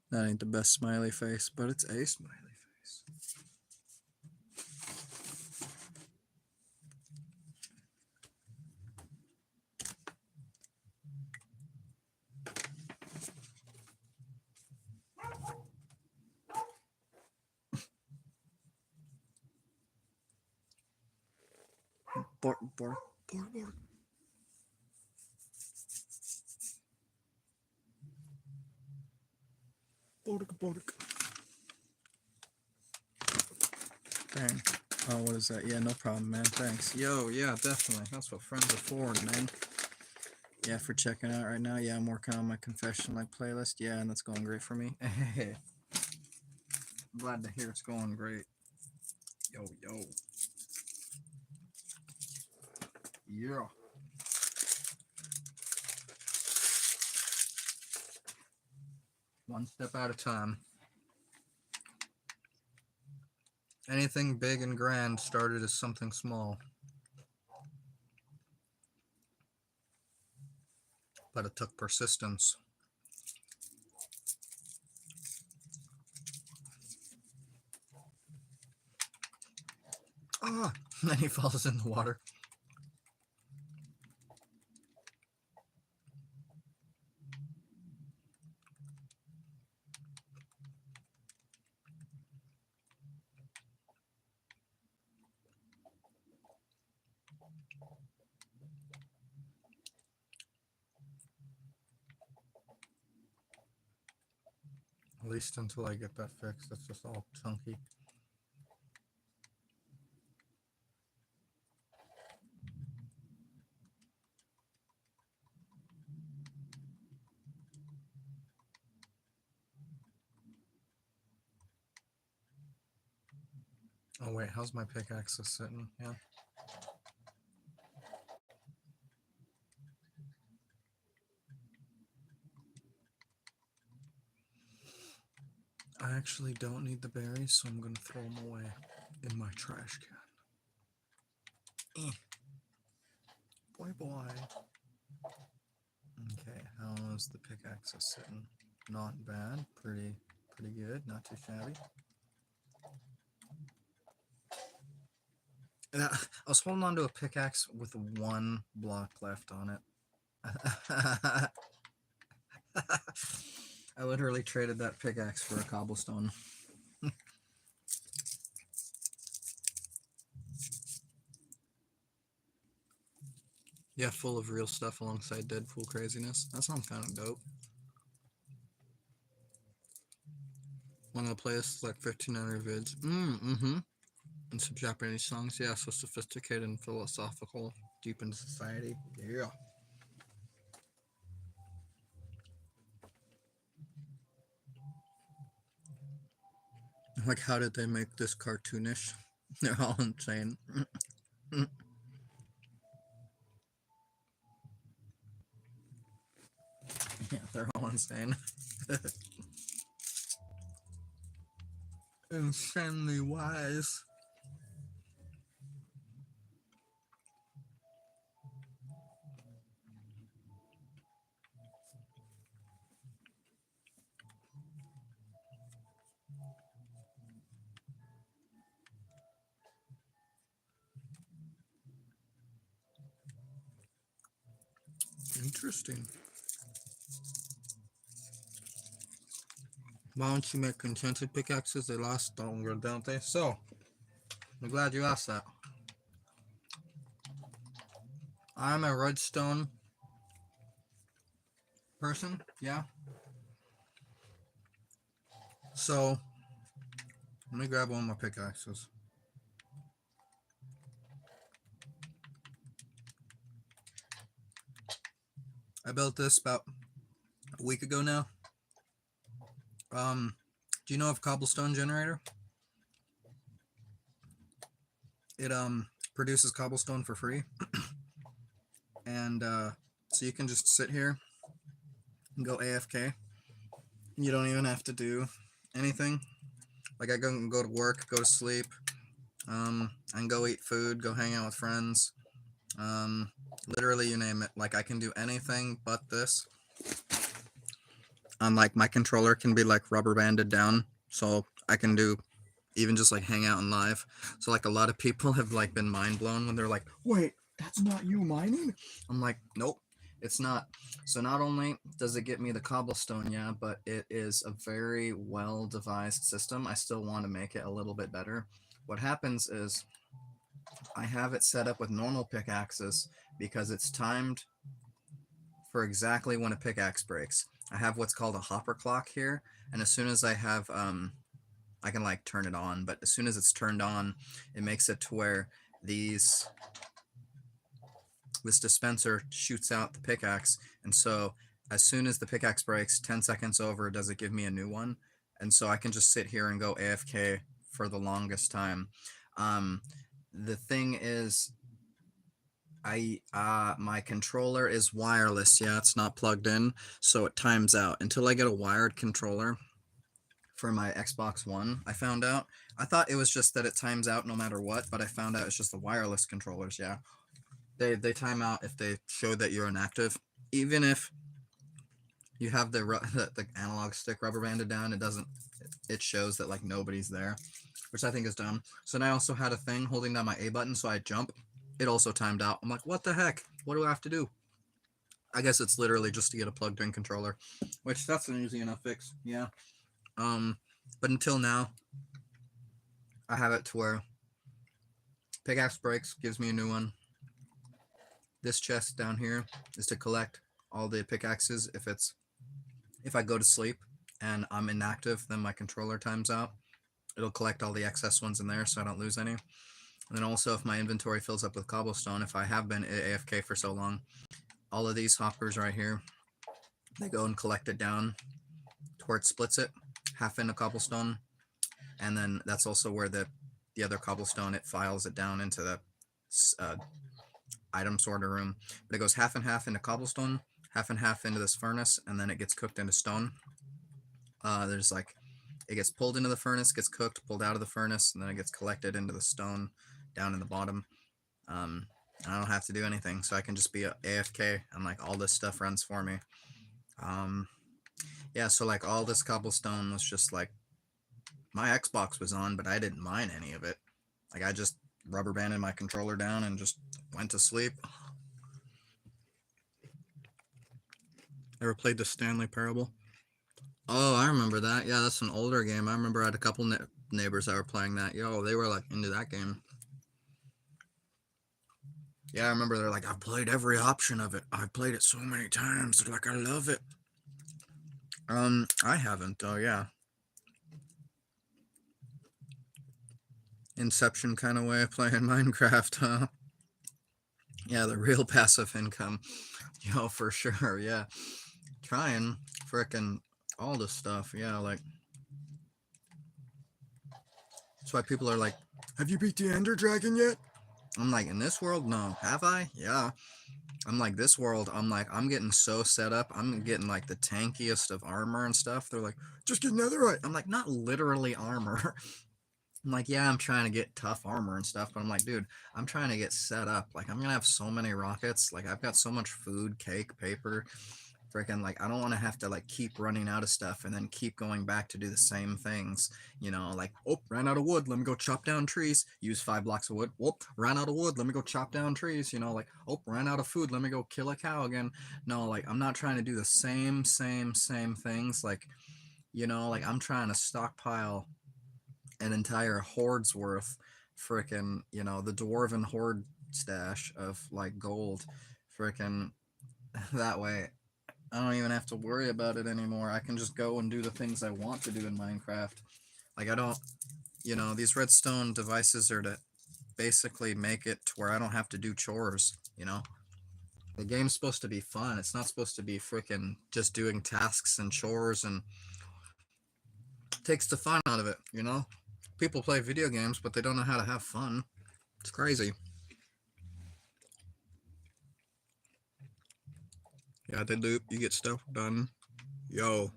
That ain't the best smiley face, but it's a smiley face. Bark, bark, bark, bark. Bark, bark. Dang. Oh, what is that? Yeah, no problem, man. Thanks. Yo, yeah, definitely. That's what friends are for, man. Yeah, for checking out right now. Yeah, I'm working on my confession like playlist. Yeah, and that's going great for me. I'm glad to hear it's going great. Yo. Yeah. One step at a time. Anything big and grand started as something small. But it took persistence. Ah! And then he falls in the water. At least until I get that fixed. It's just all chunky. Oh wait, how's my pickaxe sitting? Yeah. I actually don't need the berries, so I'm gonna throw them away. in my trash can. Boy, boy. Okay, how's the pickaxe sitting? Not bad. Pretty good. Not too shabby. I was holding on to a pickaxe with one block left on it. I literally traded that pickaxe for a cobblestone. Yeah, full of real stuff alongside Deadpool craziness. That sounds kind of dope. One of the playlists like 1,500 vids. And some Japanese songs. Yeah, so sophisticated and philosophical, deep into society. Yeah. Like, how did they make this cartoonish? They're all insane. Yeah, they're all insane. Insanely wise. Interesting. Why don't you make enchanted pickaxes? They last longer, don't they? So, I'm glad you asked that. I'm a redstone person, yeah. So, let me grab one of my pickaxes. I built this about a week ago now. Do you know of Cobblestone Generator? It produces cobblestone for free. And so you can just sit here and go AFK. You don't even have to do anything. Like I can go to work, go to sleep, and go eat food, go hang out with friends. Literally you name it. Like I can do anything but this. Like my controller can be like rubber banded down, so I can do even just like hang out in live. So like a lot of people have like been mind blown when they're like, wait, that's not you mining? I'm like, nope, it's not. So not only does it get me the cobblestone, yeah, but it is a very well devised system. I still want to make it a little bit better. What happens is I have it set up with normal pickaxes because it's timed for exactly when a pickaxe breaks. I have what's called a hopper clock here, and as soon as I have I can like turn it on, but as soon as it's turned on, it makes it to where this dispenser shoots out the pickaxe, and so as soon as the pickaxe breaks, 10 seconds over, does it give me a new one, and so I can just sit here and go AFK for the longest time. The thing is, my controller is wireless. Yeah, it's not plugged in, so it times out until I get a wired controller for my Xbox One. I found out. I thought it was just that it times out no matter what, but I found out it's just the wireless controllers. Yeah, they time out if they show that you're inactive, even if you have the analog stick rubber banded down. It doesn't. It shows that like nobody's there, which I think is dumb. So then I also had a thing holding down my A button, so I jump. It also timed out. I'm like, what the heck? What do I have to do? I guess it's literally just to get a plugged-in controller, which that's an easy enough fix. Yeah. But until now, I have it to where pickaxe breaks, gives me a new one. This chest down here is to collect all the pickaxes. If I go to sleep and I'm inactive, then my controller times out. It'll collect all the excess ones in there so I don't lose any. And then also if my inventory fills up with cobblestone, if I have been AFK for so long, all of these hoppers right here, they go and collect it down to where it splits it, half into cobblestone. And then that's also where the other cobblestone, it files it down into the item sorter room. But it goes half and half into cobblestone, half and half into this furnace, and then it gets cooked into stone. There's like it gets pulled into the furnace, gets cooked, pulled out of the furnace, and then it gets collected into the stone down in the bottom. I don't have to do anything, so I can just be a AFK, and like all this stuff runs for me. Yeah, so like all this cobblestone was just like my Xbox was on, but I didn't mine any of it. Like I just rubber banded my controller down and just went to sleep. Ever played the Stanley Parable? Oh, I remember that. Yeah, that's an older game. I remember I had a couple neighbors that were playing that. Yo, they were like into that game. Yeah, I remember they're like, I've played every option of it. I've played it so many times. They're like, I love it. I haven't though. Yeah, Inception kind of way of playing Minecraft, huh? Yeah, the real passive income. Yo, for sure. Yeah, trying frickin' all this stuff. Yeah, like that's why people are like, have you beat the Ender Dragon yet? I'm like, in this world, no. Have I? Yeah. I'm like, this world, I'm like, I'm getting so set up. I'm getting like the tankiest of armor and stuff. They're like, just get netherite. I'm like, not literally armor. I'm like, yeah, I'm trying to get tough armor and stuff, but I'm like, dude, I'm trying to get set up. Like, I'm gonna have so many rockets. Like, I've got so much food, cake, paper. Freaking, like, I don't want to have to, like, keep running out of stuff and then keep going back to do the same things. You know, like, oh, ran out of wood. Let me go chop down trees. Use 5 blocks of wood. Whoop, ran out of wood. Let me go chop down trees. You know, like, oh, ran out of food. Let me go kill a cow again. No, like, I'm not trying to do the same things. Like, you know, like, I'm trying to stockpile an entire horde's worth, frickin', you know, the dwarven horde stash of like gold, frickin', that way I don't even have to worry about it anymore. I can just go and do the things I want to do in Minecraft. Like I don't, you know, these redstone devices are to basically make it to where I don't have to do chores, you know. The game's supposed to be fun. It's not supposed to be frickin' just doing tasks and chores and takes the fun out of it, you know? People play video games, but they don't know how to have fun. It's crazy. Yeah, they loop. You get stuff done. Yo,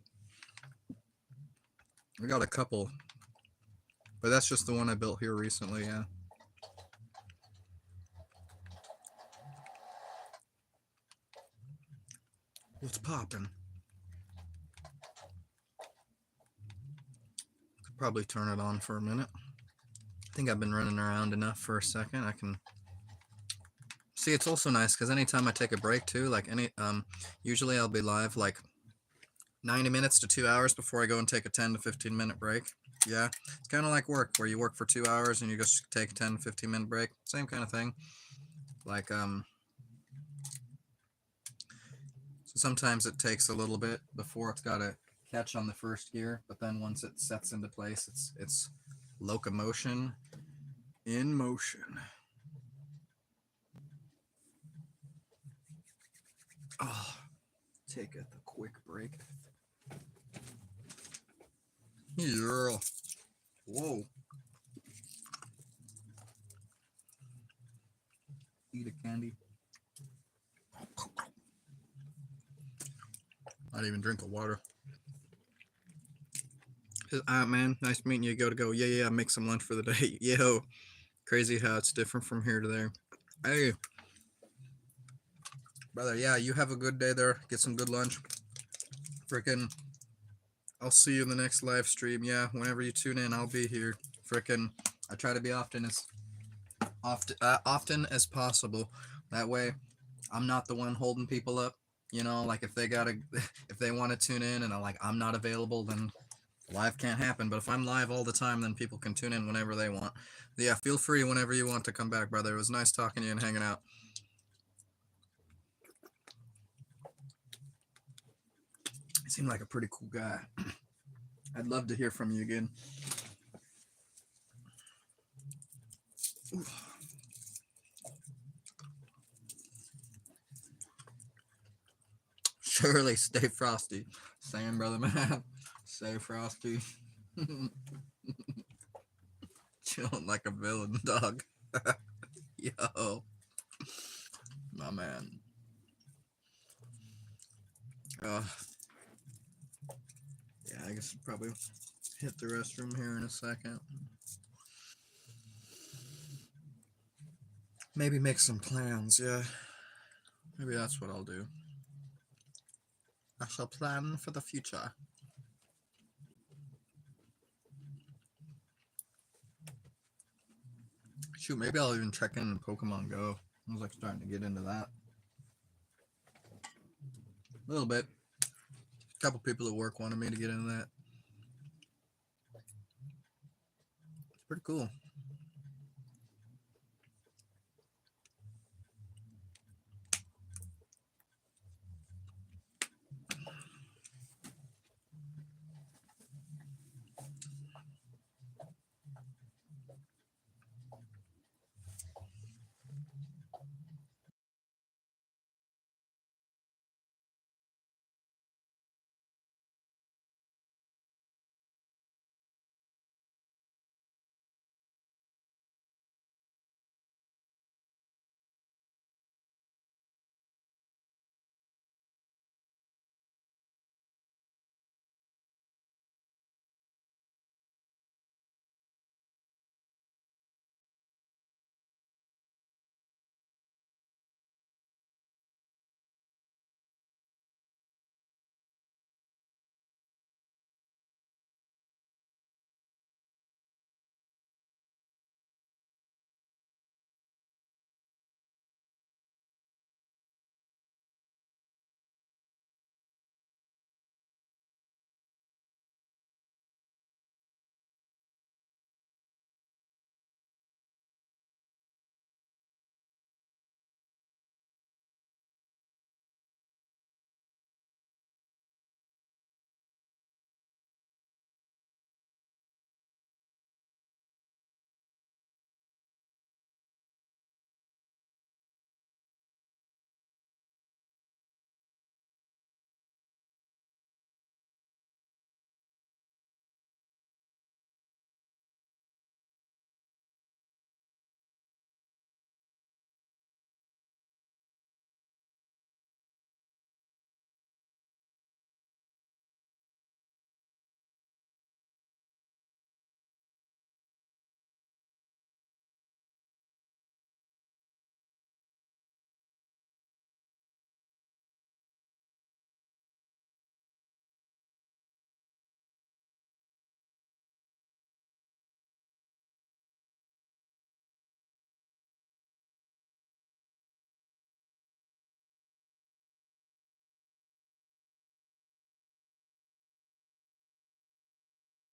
I got a couple, but that's just the one I built here recently. Yeah. What's popping? Could probably turn it on for a minute. I think I've been running around enough for a second. I can see. It's also nice because anytime I take a break too, like usually I'll be live like 90 minutes to 2 hours before I go and take a 10 to 15 minute break. Yeah, it's kind of like work where you work for 2 hours and you just take a 10 to 15 minute break. Same kind of thing. Like so sometimes it takes a little bit before it's got to catch on the first gear, but then once it sets into place, it's locomotion in motion. Oh, take a quick break. Yeah. Whoa. Eat a candy. Not even drink the water. Man, nice meeting you. Go. Yeah, make some lunch for the day. Yo, crazy how it's different from here to there. Hey, brother, yeah, you have a good day there. Get some good lunch. Frickin', I'll see you in the next live stream. Yeah, whenever you tune in, I'll be here. Frickin', I try to be often as possible. That way, I'm not the one holding people up. You know, like if they if they want to tune in and I'm not available, then live can't happen. But if I'm live all the time, then people can tune in whenever they want. Yeah, feel free whenever you want to come back, brother. It was nice talking to you and hanging out. You seem like a pretty cool guy. I'd love to hear from you again. Oof. Surely stay frosty. Same, brother, man. Stay frosty. Chilling like a villain, dog. Yo. My man. Yeah, I guess probably hit the restroom here in a second. Maybe make some plans, yeah. Maybe that's what I'll do. I shall plan for the future. Shoot, maybe I'll even check in Pokemon Go. I was like starting to get into that. A little bit. A couple people at work wanted me to get into that. It's pretty cool.